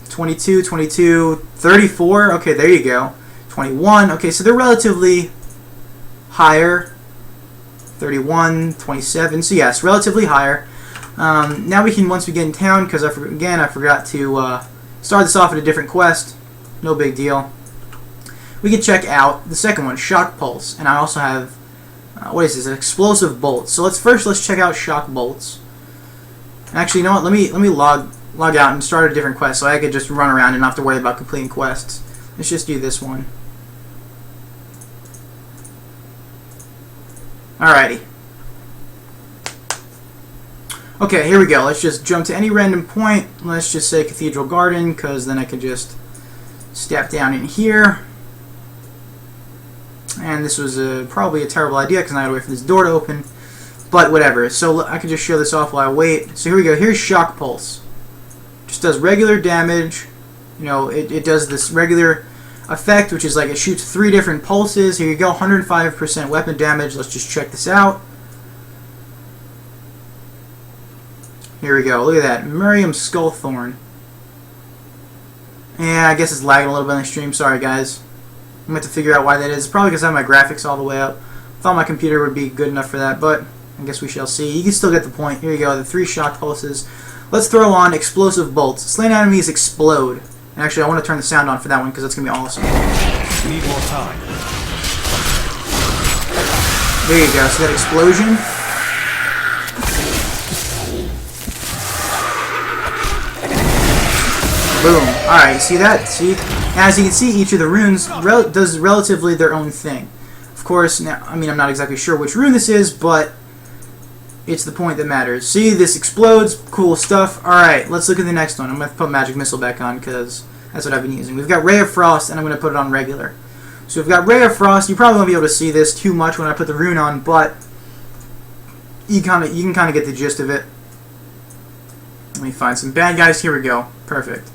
22, 22, 34. Okay, there you go. 21. Okay, so they're relatively higher. 31, 27. So yes, relatively higher. Now we can, once we get in town, because I forgot to start this off at a different quest. No big deal. We can check out the second one, Shock Pulse, and I also have what is this? Explosive Bolts. So let's check out Shock Bolts. Actually, you know what? Let me log out and start a different quest so I could just run around and not have to worry about completing quests. Let's just do this one. Alrighty. Okay, here we go. Let's just jump to any random point. Let's just say Cathedral Garden, because then I could just step down in here. And this was probably a terrible idea, because I had to wait for this door to open. But whatever. So I can just show this off while I wait. So here we go. Here's Shock Pulse. Just does regular damage. You know, it does this regular effect, which is like it shoots 3 different pulses. Here you go. 105% weapon damage. Let's just check this out. Here we go. Look at that. Miriam Skullthorn. Yeah, I guess it's lagging a little bit on the stream. Sorry, guys. I'm going to have to figure out why that is. It's probably because I have my graphics all the way up. Thought my computer would be good enough for that, but I guess we shall see. You can still get the point. Here you go. The 3 shock pulses. Let's throw on Explosive Bolts. Slain enemies explode. And actually, I want to turn the sound on for that one because that's going to be awesome. Need more time. There you go. So that explosion. Boom. Alright, see that? See? As you can see, each of the runes does relatively their own thing. Of course, now, I mean, I'm not exactly sure which rune this is, but it's the point that matters. See, this explodes. Cool stuff. Alright, let's look at the next one. I'm going to put Magic Missile back on because that's what I've been using. We've got Ray of Frost, and I'm going to put it on regular. So we've got Ray of Frost. You probably won't be able to see this too much when I put the rune on, but you can kind of get the gist of it. Let me find some bad guys. Here we go. Perfect.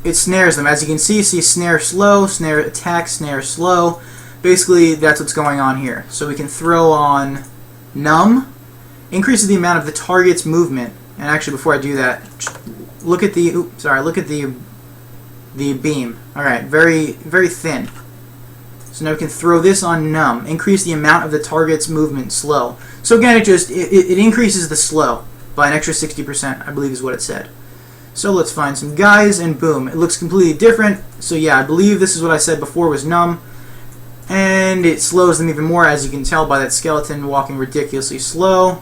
It snares them. As you can see snare slow, snare attack, snare slow. Basically, that's what's going on here. So we can throw on Numb. Increases the amount of the target's movement. And actually, before I do that, look at the look at the beam. All right, very thin. So now we can throw this on Numb. Increase the amount of the target's movement slow. So again, it increases the slow by an extra 60%, I believe is what it said. So let's find some guys, and boom, it looks completely different. So yeah, I believe this is what I said before was Numb. And it slows them even more, as you can tell by that skeleton walking ridiculously slow.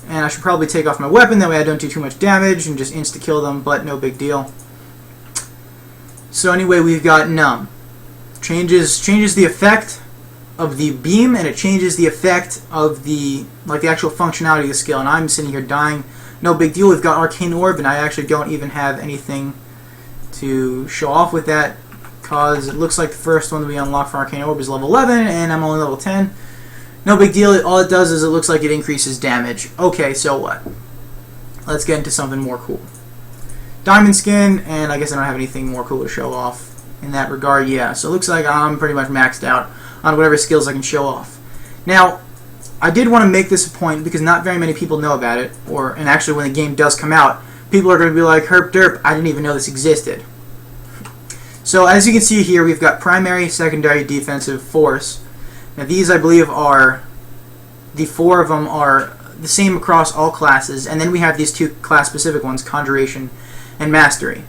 And I should probably take off my weapon, that way I don't do too much damage and just insta-kill them, but no big deal. So anyway, we've got Numb. Changes the effect of the beam, and it changes the effect of the actual functionality of the skill. And I'm sitting here dying. No big deal. We've got Arcane Orb, and I actually don't even have anything to show off with that, because it looks like the first one that we unlock for Arcane Orb is level 11, and I'm only level 10. No big deal. All it does is it looks like it increases damage. Okay, so what? Let's get into something more cool. Diamond Skin, and I guess I don't have anything more cool to show off in that regard. Yeah, so it looks like I'm pretty much maxed out on whatever skills I can show off. Now, I did want to make this a point because not very many people know about it, and actually when the game does come out, people are going to be like, herp derp, I didn't even know this existed. So as you can see here, we've got primary, secondary, defensive, force. Now these, I believe, the 4 of them are the same across all classes, and then we have these 2 class-specific ones, Conjuration and Mastery.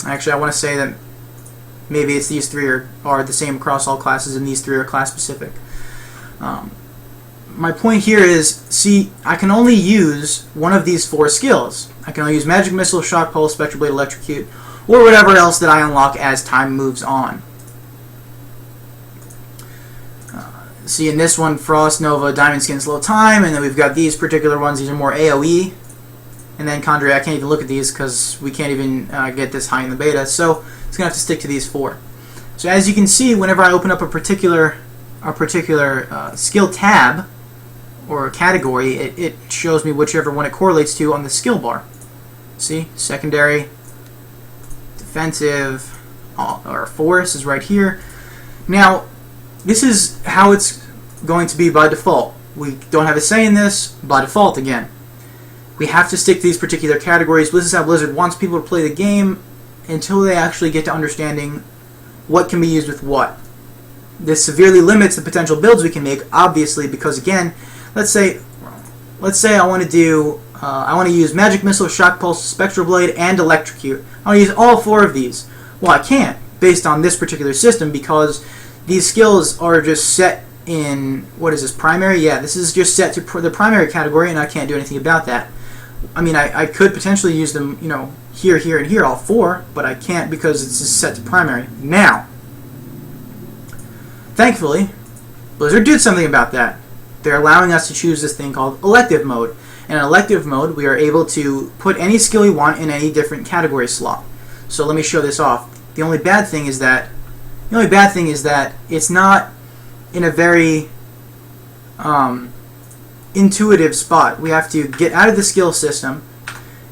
Actually, I want to say that maybe it's these 3 are the same across all classes, and these 3 are class-specific. My point here is, see, I can only use one of these 4 skills. I can only use Magic Missile, Shock Pulse, Spectral Blade, Electrocute, or whatever else that I unlock as time moves on. See, in this one, Frost, Nova, Diamond Skin, Slow Time, and then we've got these particular ones. These are more AoE. And then Conjure, I can't even look at these because we can't even get this high in the beta, so it's going to have to stick to these 4. So as you can see, whenever I open up a particular skill tab, or category, it shows me whichever one it correlates to on the skill bar. See? Secondary, defensive, or force is right here. Now, this is how it's going to be by default. We don't have a say in this by default again. We have to stick to these particular categories. This is how Blizzard wants people to play the game until they actually get to understanding what can be used with what. This severely limits the potential builds we can make, obviously, because again, let's say I want to use Magic Missile, Shock Pulse, Spectral Blade, and Electrocute. I want to use all 4 of these. Well, I can't, based on this particular system, because these skills are just set in, what is this, primary? Yeah, this is just set to the primary category, and I can't do anything about that. I mean, I could potentially use them, here, here, and here, all 4, but I can't because it's just set to primary. Now, thankfully, Blizzard did something about that. They're allowing us to choose this thing called elective mode. And in elective mode, we are able to put any skill we want in any different category slot. So let me show this off. The only bad thing is that it's not in a very intuitive spot. We have to get out of the skill system,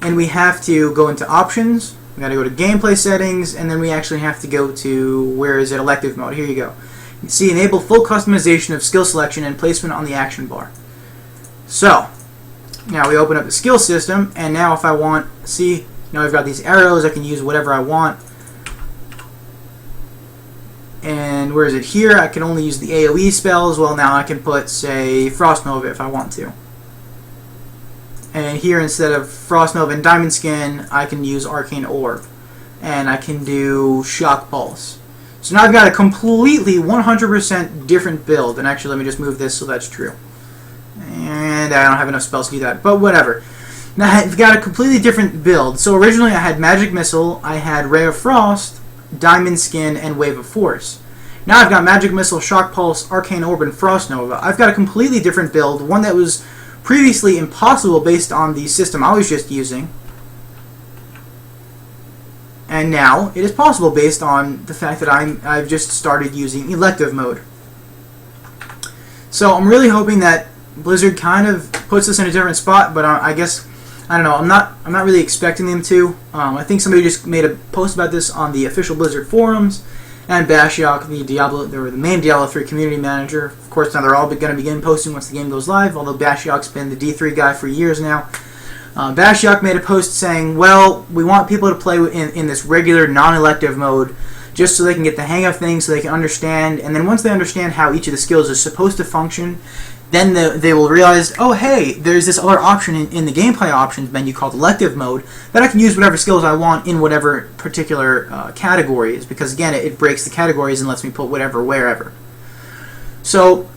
and we have to go into options. We got to go to gameplay settings, and then we actually have to go to, where is it, elective mode. Here you go. You see, enable full customization of skill selection and placement on the action bar. So, now we open up the skill system, and now if I want, see, now I've got these arrows, I can use whatever I want. And where is it here? I can only use the AoE spells. Well, now I can put, say, Frost Nova if I want to. And here, instead of Frost Nova and Diamond Skin, I can use Arcane Orb. And I can do Shock Pulse. So now I've got a completely 100% different build. And actually, let me just move this so that's true. And I don't have enough spells to do that, but whatever. Now I've got a completely different build. So originally I had Magic Missile, I had Ray of Frost, Diamond Skin, and Wave of Force. Now I've got Magic Missile, Shock Pulse, Arcane Orb, and Frost Nova. I've got a completely different build, one that was previously impossible based on the system I was just using. And now it is possible based on the fact that I've just started using elective mode. So I'm really hoping that Blizzard kind of puts us in a different spot, but I guess I don't know. I'm not really expecting them to. I think somebody just made a post about this on the official Blizzard forums, and Bashiok, the main Diablo 3 community manager. Of course, now they're all going to begin posting once the game goes live. Although Bashiok's been the D3 guy for years now. Bashiok made a post saying, "Well, we want people to play in this regular non-elective mode, just so they can get the hang of things, so they can understand. And then once they understand how each of the skills is supposed to function, then they will realize, oh hey, there's this other option in the gameplay options menu called elective mode that I can use whatever skills I want in whatever particular categories, because again, it breaks the categories and lets me put whatever wherever." So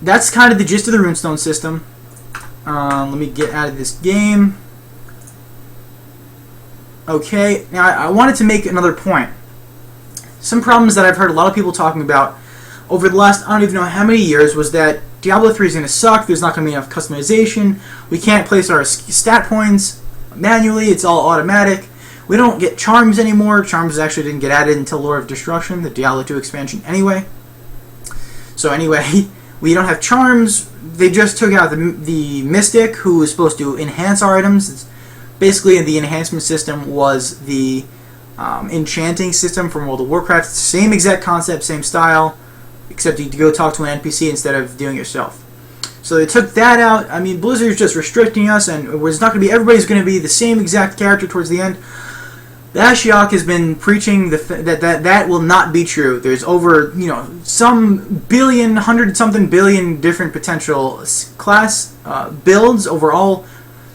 that's kind of the gist of the Runestone system. Let me get out of this game. Okay, now I wanted to make another point. Some problems that I've heard a lot of people talking about over the last, I don't even know how many years, was that Diablo 3 is going to suck, there's not going to be enough customization, we can't place our stat points manually, it's all automatic, we don't get charms anymore. Charms actually didn't get added until Lore of Destruction, the Diablo 2 expansion anyway. So anyway, we don't have charms. They just took out the Mystic, who was supposed to enhance our items. Basically, the enhancement system was the enchanting system from World of Warcraft. Same exact concept, same style, except you go talk to an NPC instead of doing it yourself. So they took that out. I mean, Blizzard's just restricting us, and it's not going to be everybody's going to be the same exact character towards the end. Ashiok has been preaching that will not be true. There's over, some billion, 100-something billion different potential class builds over all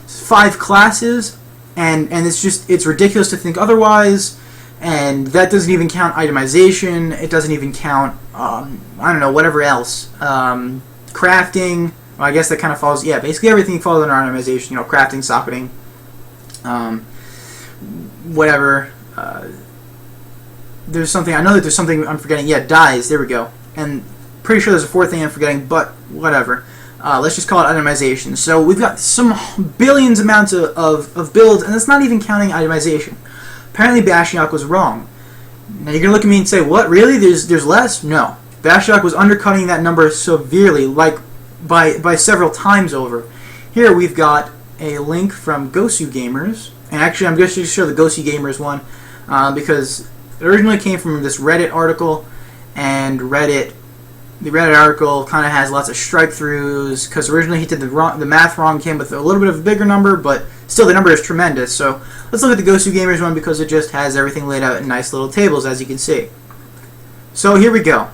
5 classes, and it's ridiculous to think otherwise. And that doesn't even count itemization. It doesn't even count I don't know, whatever else. Crafting. Well, I guess that kind of falls. Yeah, basically everything falls under itemization. Crafting, socketing. Whatever. There's something. I know that there's something I'm forgetting. Yeah, dyes. There we go. And pretty sure there's a 4th thing I'm forgetting, but whatever. Let's just call it itemization. So we've got some billions amounts of builds, and that's not even counting itemization. Apparently, Bashiok was wrong. Now you're gonna look at me and say, "What? Really? There's less?" No. Bashiok was undercutting that number severely, like by several times over. Here we've got a link from Gosu Gamers. And actually, I'm just going to show the Gosu Gamers one because it originally came from this Reddit article, and the Reddit article kind of has lots of strike-throughs because originally he did the math wrong, came with a little bit of a bigger number, but still the number is tremendous. So let's look at the Gosu Gamers one because it just has everything laid out in nice little tables, as you can see. So here we go.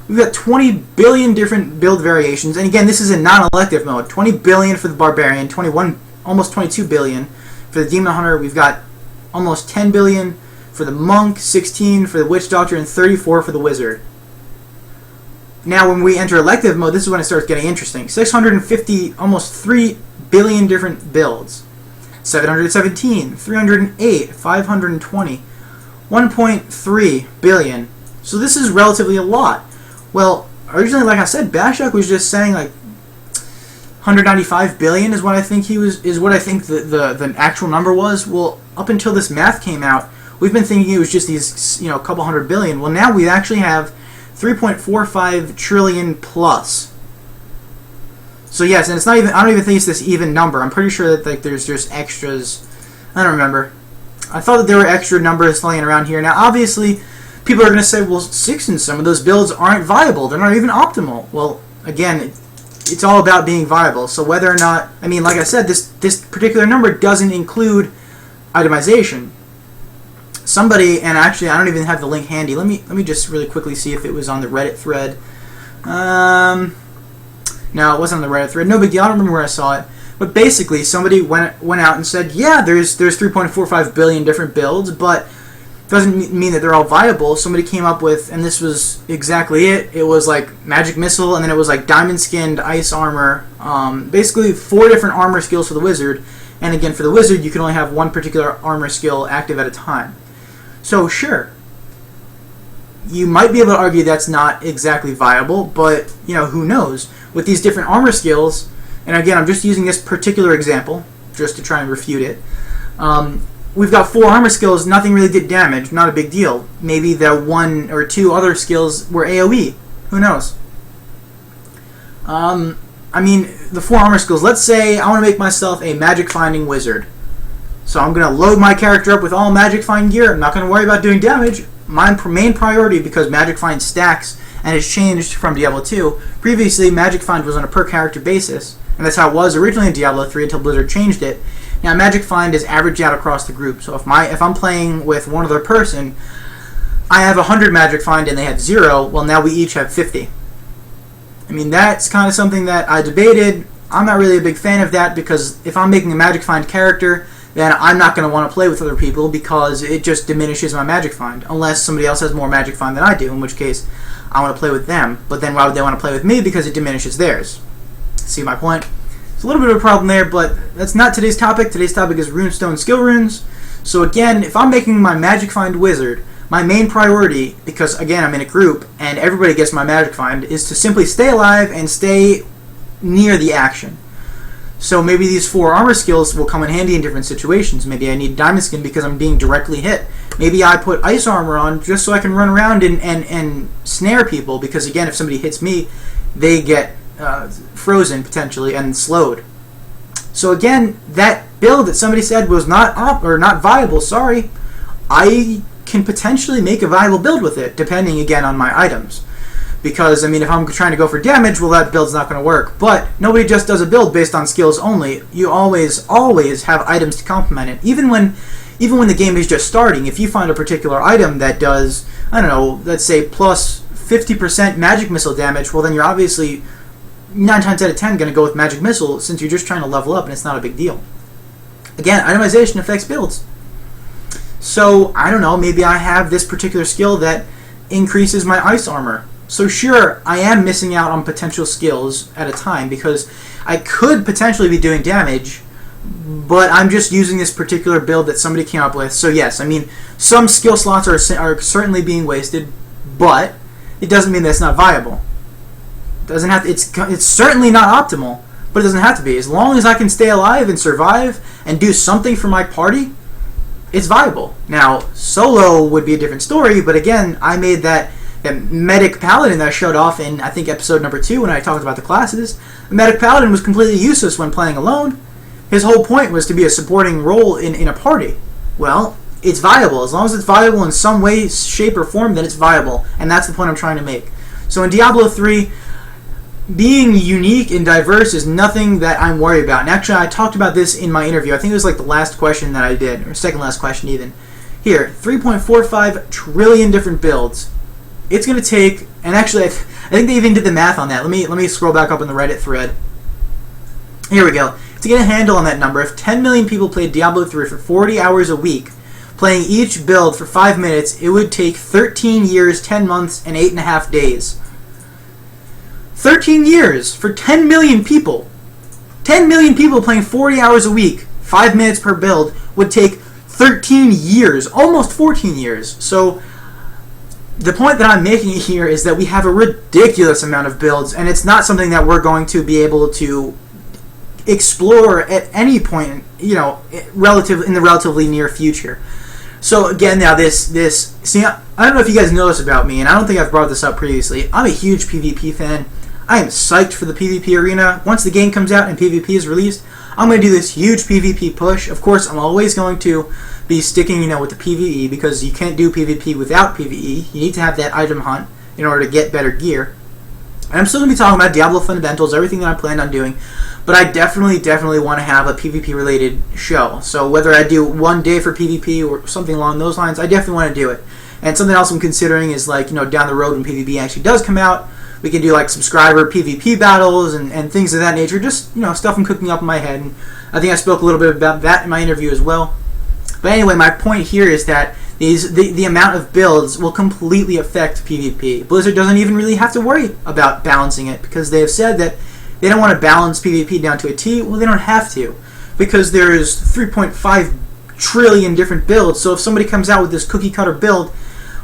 We've got 20 billion different build variations, and again, this is in non-elective mode. 20 billion for the Barbarian, almost 22 billion. For the Demon Hunter, we've got almost 10 billion. For the Monk, 16 for the Witch Doctor, and 34 for the Wizard. Now, when we enter elective mode, this is when it starts getting interesting. 650, almost 3 billion different builds. 717, 308, 520, 1.3 billion. So this is relatively a lot. Well, originally, like I said, Bashiok was just saying like 195 billion is what I think the actual number was. Well, up until this math came out, we've been thinking it was just these, a couple hundred billion. Well, now we actually have 3.45 trillion plus. So yes, and it's not even. I don't even think it's this even number. I'm pretty sure that there's just extras. I don't remember. I thought that there were extra numbers laying around here. Now, obviously, people are going to say, well, Sixen, some of those builds aren't viable. They're not even optimal. Well, again, it's all about being viable. So whether or not, like I said, this particular number doesn't include itemization. Somebody, and actually I don't even have the link handy. Let me just really quickly see if it was on the Reddit thread. No, it wasn't on the Reddit thread. No big deal. I don't remember where I saw it. But basically, somebody went out and said, yeah, there's 3.45 billion different builds, but doesn't mean that they're all viable. Somebody came up with, and this was exactly it. It was like Magic Missile, and then it was like Diamond Skinned, Ice Armor. Basically, 4 different armor skills for the Wizard, And again, for the wizard, you can only have one particular armor skill active at a time. So sure, you might be able to argue that's not exactly viable, but who knows? With these different armor skills, and again, I'm just using this particular example just to try and refute it. We've got 4 armor skills, nothing really did damage, not a big deal. Maybe the 1 or 2 other skills were AoE. Who knows? I mean, the 4 armor skills, let's say I want to make myself a magic finding wizard. So I'm going to load my character up with all magic find gear. I'm not going to worry about doing damage. My main priority, because magic find stacks and has changed from Diablo 2, previously magic find was on a per character basis, and that's how it was originally in Diablo 3 until Blizzard changed it. Now magic find is averaged out across the group. So if I'm playing with one other person, I have 100 magic find and they have 0, well now we each have 50. I mean, that's kind of something that I debated. I'm not really a big fan of that, because if I'm making a magic find character, then I'm not going to want to play with other people because it just diminishes my magic find, unless somebody else has more magic find than I do, in which case I want to play with them. But then why would they want to play with me? Because it diminishes theirs. See my point? It's a little bit of a problem there, but that's not today's topic. Today's topic is Runestone skill runes. So again, if I'm making my magic find wizard, my main priority, because again I'm in a group and everybody gets my magic find, is to simply stay alive and stay near the action. So maybe these 4 armor skills will come in handy in different situations. Maybe I need diamond skin because I'm being directly hit. Maybe I put ice armor on just so I can run around and snare people, because again, if somebody hits me, they get frozen potentially and slowed. So again, that build that somebody said was not viable, sorry, I can potentially make a viable build with it, depending again on my items. Because, I mean, if I'm trying to go for damage, well, that build's not going to work. But nobody just does a build based on skills only. You always have items to complement it. Even when the game is just starting, if you find a particular item that does, I don't know, let's say plus 50% magic missile damage, well, then you're obviously 9 times out of 10 going to go with magic missile, since you're just trying to level up and it's not a big deal. Again, itemization affects builds. So, I don't know, maybe I have this particular skill that increases my ice armor. So sure, I am missing out on potential skills at a time, because I could potentially be doing damage, but I'm just using this particular build that somebody came up with. So yes, I mean, some skill slots are certainly being wasted, but it doesn't mean that it's not viable. It doesn't have to, it's certainly not optimal, but it doesn't have to be. As long as I can stay alive and survive and do something for my party, it's viable. Now, solo would be a different story, but again, I made that medic paladin that I showed off in, I think, episode number 2 when I talked about the classes. The medic paladin was completely useless when playing alone. His whole point was to be a supporting role in a party. Well, it's viable. As long as it's viable in some way, shape, or form, then it's viable. And that's the point I'm trying to make. So in Diablo 3, being unique and diverse is nothing that I'm worried about. And actually, I talked about this in my interview. I think it was like the last question that I did, or second last question even. Here, 3.45 trillion different builds. It's going to take, and actually I think they even did the math on that. Let me scroll back up in the Reddit thread. Here we go. To get a handle on that number, if 10 million people played Diablo 3 for 40 hours a week, playing each build for 5 minutes, it would take 13 years, 10 months, and 8.5 days. 13 years for 10 million people. 10 million people playing 40 hours a week, 5 minutes per build, would take 13 years, almost 14 years. So the point that I'm making here is that we have a ridiculous amount of builds, and it's not something that we're going to be able to explore at any point, in the relatively near future. So again, now see, I don't know if you guys know this about me, and I don't think I've brought this up previously. I'm a huge PvP fan. I am psyched for the PvP arena. Once the game comes out and PvP is released, I'm going to do this huge PvP push. Of course, I'm always going to be sticking, with the PvE, because you can't do PvP without PvE. You need to have that item hunt in order to get better gear. And I'm still going to be talking about Diablo fundamentals, everything that I planned on doing, but I definitely want to have a PvP-related show. So whether I do one day for PvP or something along those lines, I definitely want to do it. And something else I'm considering is, down the road when PvP actually does come out, we can do, subscriber PvP battles and things of that nature. Just, stuff I'm cooking up in my head. And I think I spoke a little bit about that in my interview as well. But anyway, my point here is that the amount of builds will completely affect PvP. Blizzard doesn't even really have to worry about balancing it, because they have said that they don't want to balance PvP down to a T. Well, they don't have to. because there's 3.5 trillion different builds. So if somebody comes out with this cookie cutter build,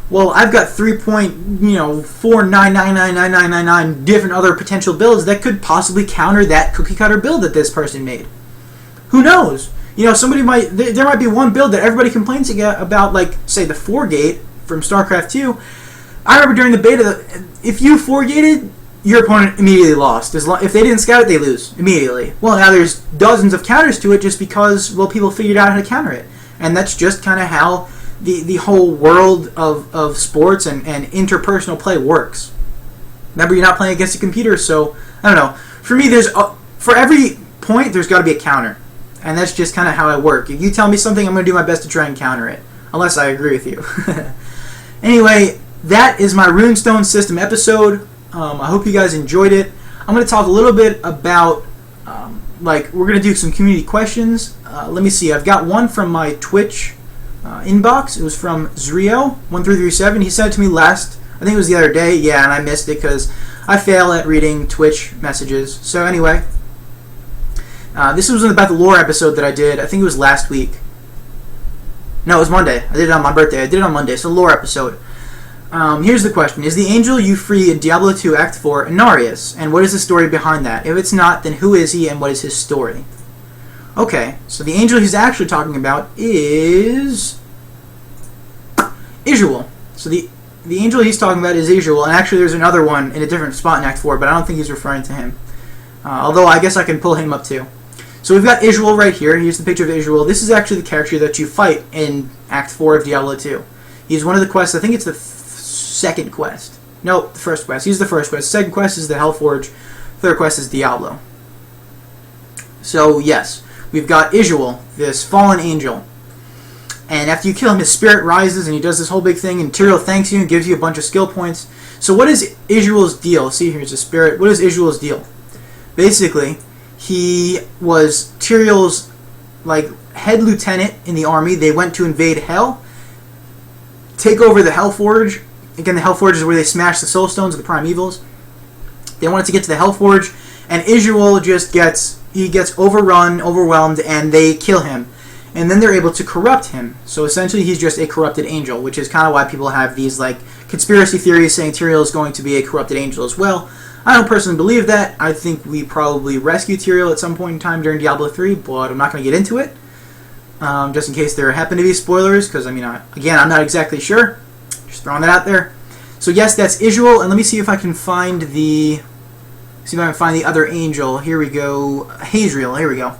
well, I've got 3.4999999 different other potential builds that could possibly counter that cookie cutter build that this person made. Who knows? Somebody there might be one build that everybody complains about, like, say, the 4-gate from StarCraft 2. I remember during the beta, if you 4-gated, your opponent immediately lost. If they didn't scout it, they lose immediately. Well, now there's dozens of counters to it just because, well, people figured out how to counter it. And that's just kind of how the whole world of sports and interpersonal play works. Remember, you're not playing against a computer, so, I don't know. For me, for every point, there's got to be a counter. And that's just kind of how I work. If you tell me something, I'm going to do my best to try and counter it. Unless I agree with you. Anyway, that is my Runestone system episode. I hope you guys enjoyed it. I'm going to talk a little bit about, we're going to do some community questions. Let me see. I've got one from my Twitch inbox. It was from Zrio1337. He sent it to me I think it was the other day. Yeah, and I missed it because I fail at reading Twitch messages. So anyway, this was about the lore episode that I did. I think it was last week. No, it was Monday. I did it on my birthday. I did it on Monday. So lore episode. Here's the question. Is the angel you free in Diablo II Act 4 Inarius? And what is the story behind that? If it's not, then who is he and what is his story? Okay, so the angel he's actually talking about is Isuel. So the angel he's talking about is Isuel, and actually there's another one in a different spot in Act 4, but I don't think he's referring to him. Although I guess I can pull him up too. So we've got Isuel right here. Here's the picture of Isuel. This is actually the character that you fight in Act 4 of Diablo 2. He's one of the quests. I think it's the second quest. No, the first quest. He's the first quest. Second quest is the Hellforge. Third quest is Diablo. So, yes. We've got Isuel, this fallen angel. And after you kill him, his spirit rises and he does this whole big thing, and Tyrael thanks you and gives you a bunch of skill points. So what is Isuel's deal? See, here's a spirit. What is Isuel's deal? Basically, he was Tyrael's head lieutenant in the army. They went to invade Hell, take over the Hellforge. Again, the Hellforge is where they smash the soul stones of the Primevals. They wanted to get to the Hellforge, and Isuel just gets overrun, overwhelmed, and they kill him. And then they're able to corrupt him. So essentially he's just a corrupted angel, which is kind of why people have these conspiracy theories saying Tyrael is going to be a corrupted angel as well. I don't personally believe that. I think we probably rescue Tyrael at some point in time during Diablo 3, but I'm not going to get into it. Just in case there happen to be spoilers, because, again, I'm not exactly sure. Just throwing that out there. So yes, that's Isuel, and let me see if I can find the other angel. Here we go. Hadriel, here we go.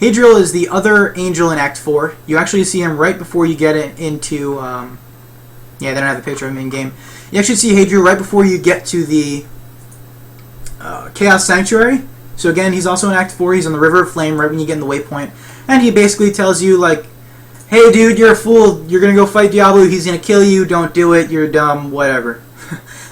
Hadriel is the other angel in Act 4. You actually see him right before you get into, yeah, they don't have a picture of him in-game. You actually see Hadriel right before you get to the Chaos Sanctuary. So again, he's also in Act 4. He's on the River of Flame right when you get in the waypoint. And he basically tells you, hey dude, you're a fool. You're going to go fight Diablo. He's going to kill you. Don't do it. You're dumb. Whatever.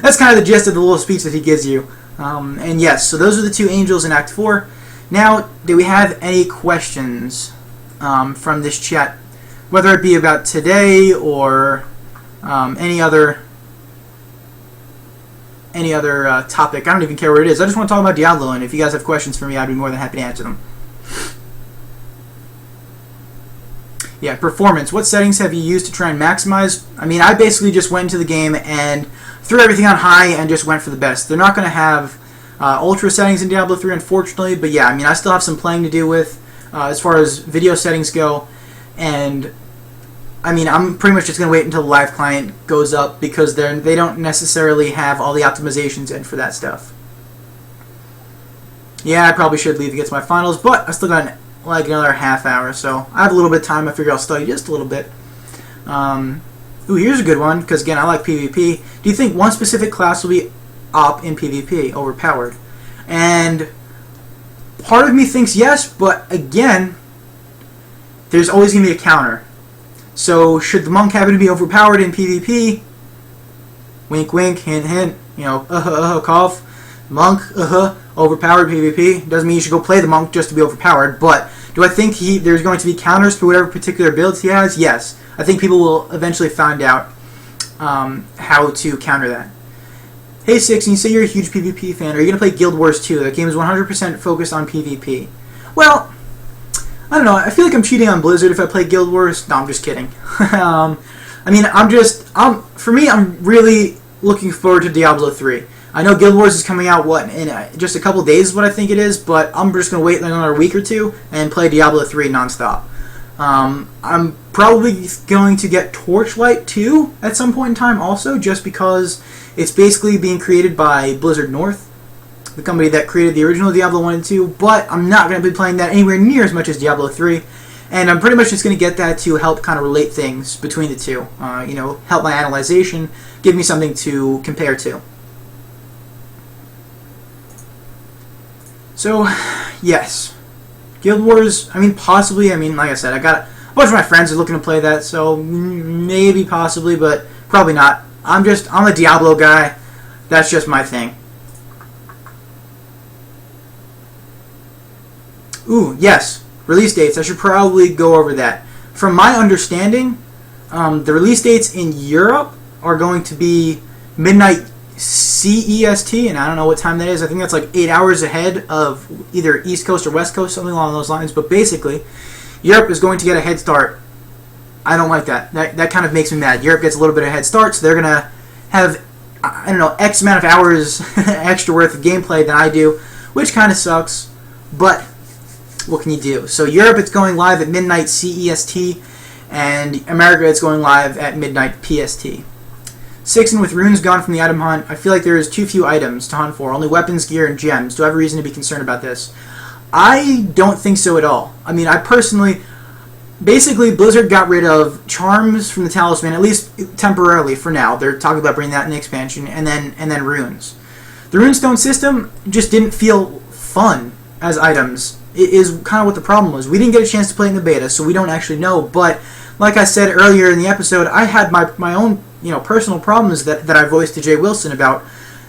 That's kind of the gist of the little speech that he gives you. And yes, so those are the two angels in Act 4. Now, do we have any questions from this chat? Whether it be about today or any other topic. I don't even care what it is. I just want to talk about Diablo, and if you guys have questions for me, I'd be more than happy to answer them. Yeah, performance. What settings have you used to try and maximize? I basically just went into the game and threw everything on high and just went for the best. They're not going to have ultra settings in Diablo 3, unfortunately, but yeah, I still have some playing to do with as far as video settings go, and I'm pretty much just going to wait until the live client goes up because they don't necessarily have all the optimizations in for that stuff. Yeah, I probably should leave to get to my finals, but I still got another half hour, so I have a little bit of time. I figure I'll study just a little bit. Ooh, here's a good one, because again, I like PvP. Do you think one specific class will be up in PvP, overpowered? And part of me thinks yes, but again, there's always going to be a counter. So should the monk happen to be overpowered in PvP? Wink, wink, hint, hint. Cough. Monk, overpowered PvP. Doesn't mean you should go play the monk just to be overpowered, but do I think there's going to be counters for whatever particular builds he has? Yes. I think people will eventually find out how to counter that. Hey Sixen, you say you're a huge PvP fan. Are you going to play Guild Wars 2? That game is 100% focused on PvP. Well, I don't know. I feel like I'm cheating on Blizzard if I play Guild Wars. No, I'm just kidding. I mean, for me, I'm really looking forward to Diablo 3. I know Guild Wars is coming out, in just a couple days is what I think it is, but I'm just going to wait another week or two and play Diablo 3 nonstop. I'm probably going to get Torchlight 2 at some point in time also, just because it's basically being created by Blizzard North, the company that created the original Diablo 1 and 2, but I'm not going to be playing that anywhere near as much as Diablo 3, and I'm pretty much just going to get that to help kind of relate things between the two, help my analyzation, give me something to compare to. So, yes. Guild Wars, possibly, like I said, I got a bunch of my friends are looking to play that, so maybe, possibly, but probably not. I'm a Diablo guy. That's just my thing. Ooh, yes. Release dates. I should probably go over that. From my understanding, the release dates in Europe are going to be midnight CEST, and I don't know what time that is. I think that's like 8 hours ahead of either East Coast or West Coast, something along those lines. But basically, Europe is going to get a head start. I don't like that. That kind of makes me mad. Europe gets a little bit of a head start, so they're going to have, X amount of hours extra worth of gameplay than I do, which kind of sucks. But what can you do? So Europe, it's going live at midnight CEST, and America, it's going live at midnight PST. Sixen with runes gone from the item hunt. I feel like there is too few items to hunt for. Only weapons, gear, and gems. Do I have a reason to be concerned about this? I don't think so at all. I personally... Basically, Blizzard got rid of charms from the talisman, at least temporarily for now. They're talking about bringing that in the expansion, and then runes. The Runestone system just didn't feel fun as items. It is kind of what the problem was. We didn't get a chance to play in the beta, so we don't actually know. But like I said earlier in the episode, I had my own personal problems that I voiced to Jay Wilson about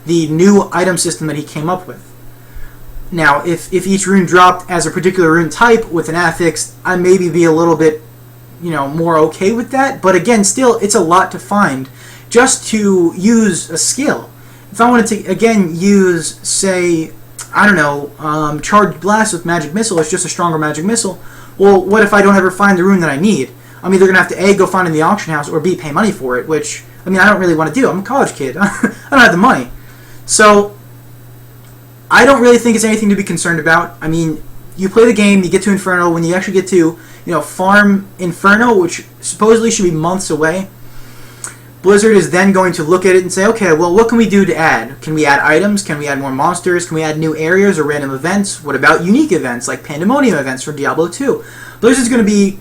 the new item system that he came up with. Now, if each rune dropped as a particular rune type with an affix, I maybe be a little bit, more okay with that. But again, still, it's a lot to find just to use a skill. If I wanted to, again, use, say, Charged Blast with Magic Missile, it's just a stronger Magic Missile. Well, what if I don't ever find the rune that I need? I'm either going to have to A, go find it in the auction house, or B, pay money for it, which, I don't really want to do. I'm a college kid. I don't have the money. So, I don't really think it's anything to be concerned about. You play the game, you get to Inferno. When you actually get to, farm Inferno, which supposedly should be months away, Blizzard is then going to look at it and say, okay, well, what can we do to add? Can we add items? Can we add more monsters? Can we add new areas or random events? What about unique events, like Pandemonium events from Diablo 2? Blizzard's going to be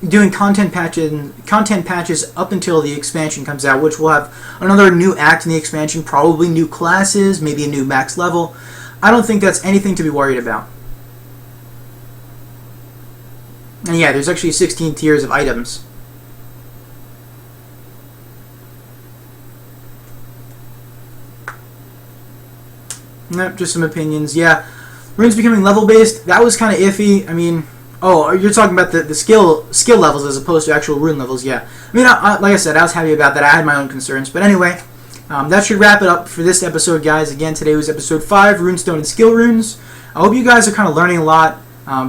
doing content patches up until the expansion comes out, which will have another new act in the expansion, probably new classes, maybe a new max level. I don't think that's anything to be worried about. And yeah, there's actually 16 tiers of items. Nope, just some opinions. Yeah, runes becoming level-based, that was kind of iffy. Oh, you're talking about the skill levels as opposed to actual rune levels, yeah. Like I said, I was happy about that. I had my own concerns. But anyway, that should wrap it up for this episode, guys. Again, today was episode 5, Runestone and Skill Runes. I hope you guys are kind of learning a lot.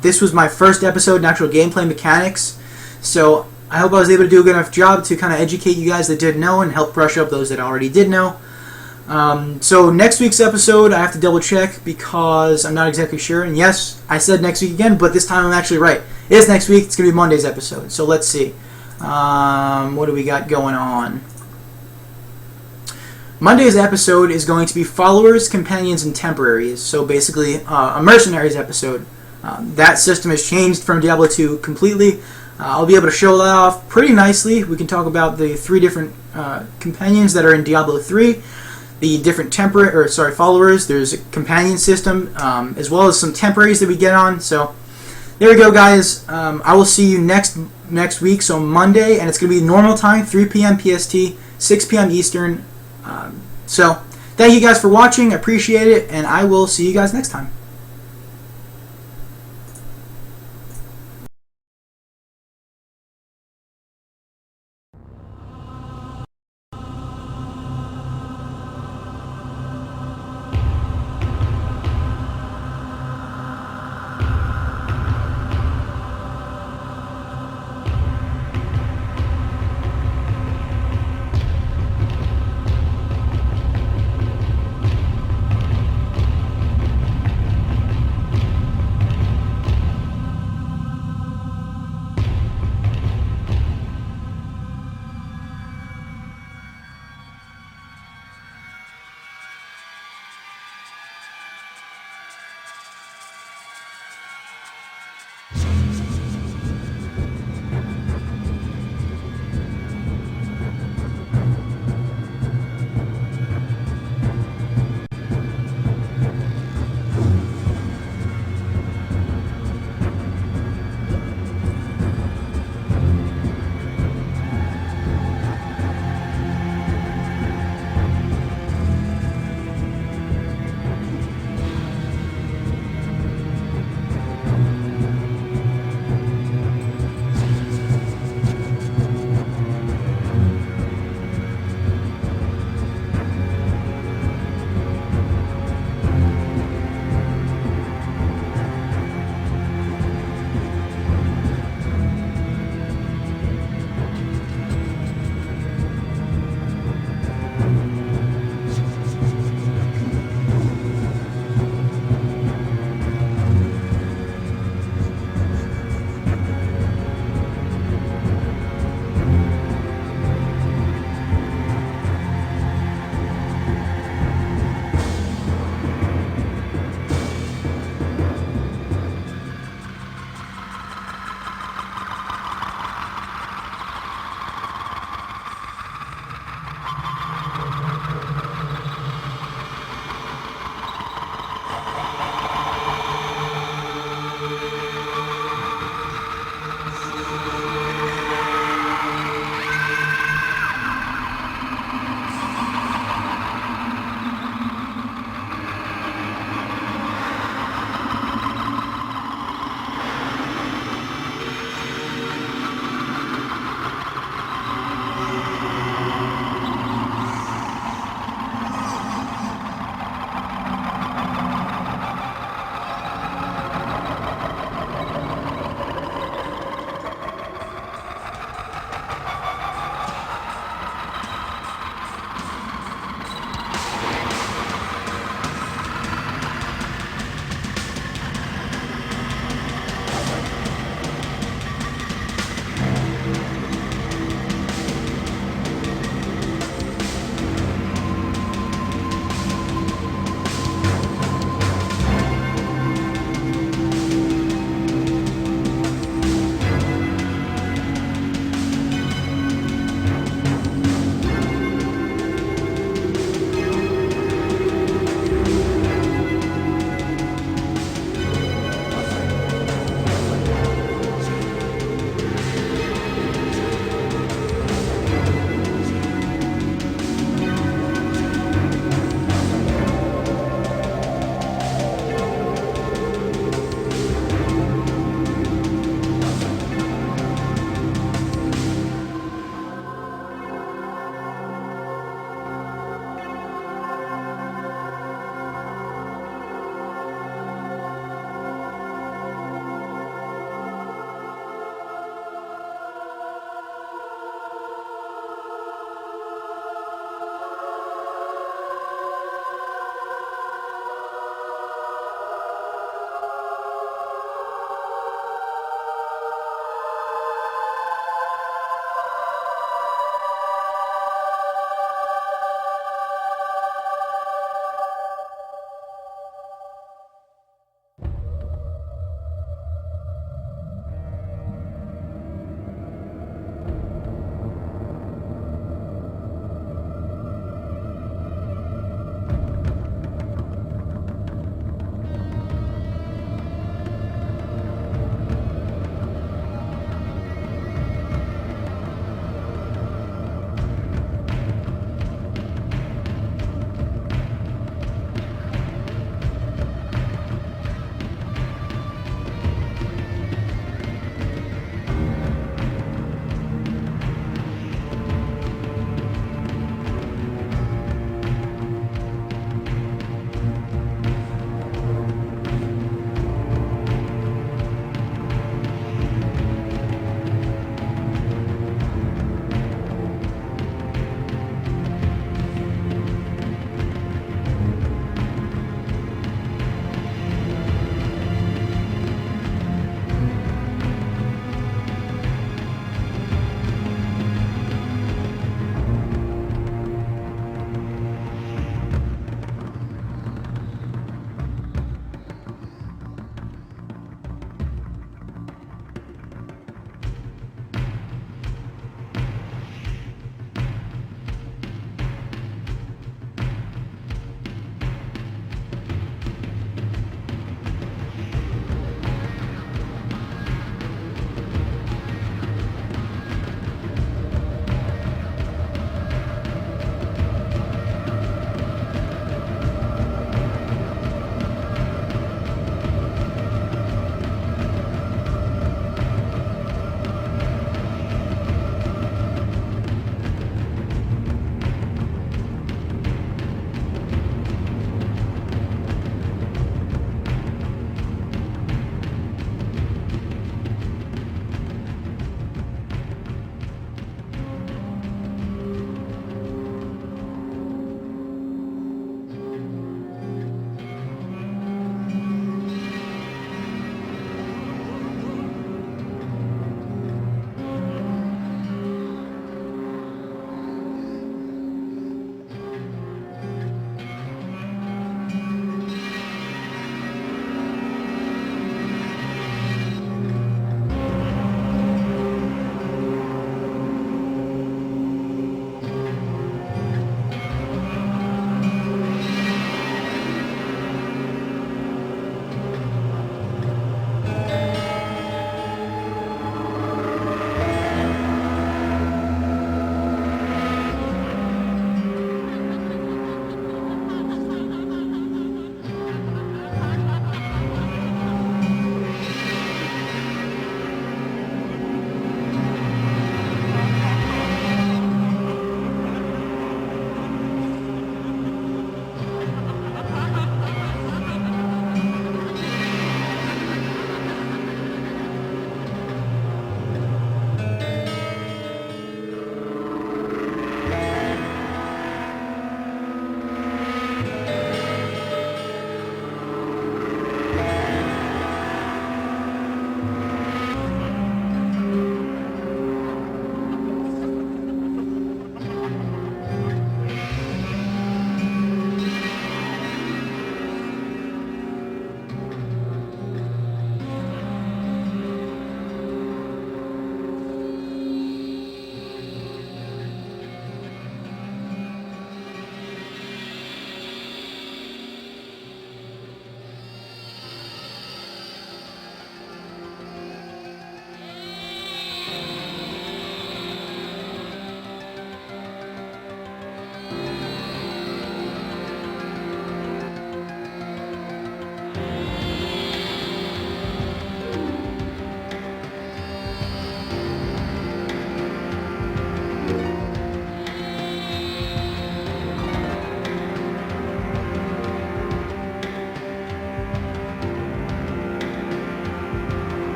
This was my first episode in actual gameplay mechanics, so I hope I was able to do a good enough job to kind of educate you guys that did know and help brush up those that already did know. So next week's episode, I have to double check because I'm not exactly sure. And yes, I said next week again, but this time I'm actually right. It is next week. It's going to be Monday's episode. So let's see. What do we got going on? Monday's episode is going to be Followers, Companions, and Temporaries. So basically, a Mercenaries episode. That system has changed from Diablo 2 completely. I'll be able to show that off pretty nicely. We can talk about the 3 different companions that are in Diablo 3. The different followers. There's a companion system, as well as some temporaries that we get on. So there we go, guys. I will see you next week, so Monday, and it's going to be normal time, 3 p.m. PST, 6 p.m. Eastern. So thank you guys for watching. I appreciate it, and I will see you guys next time.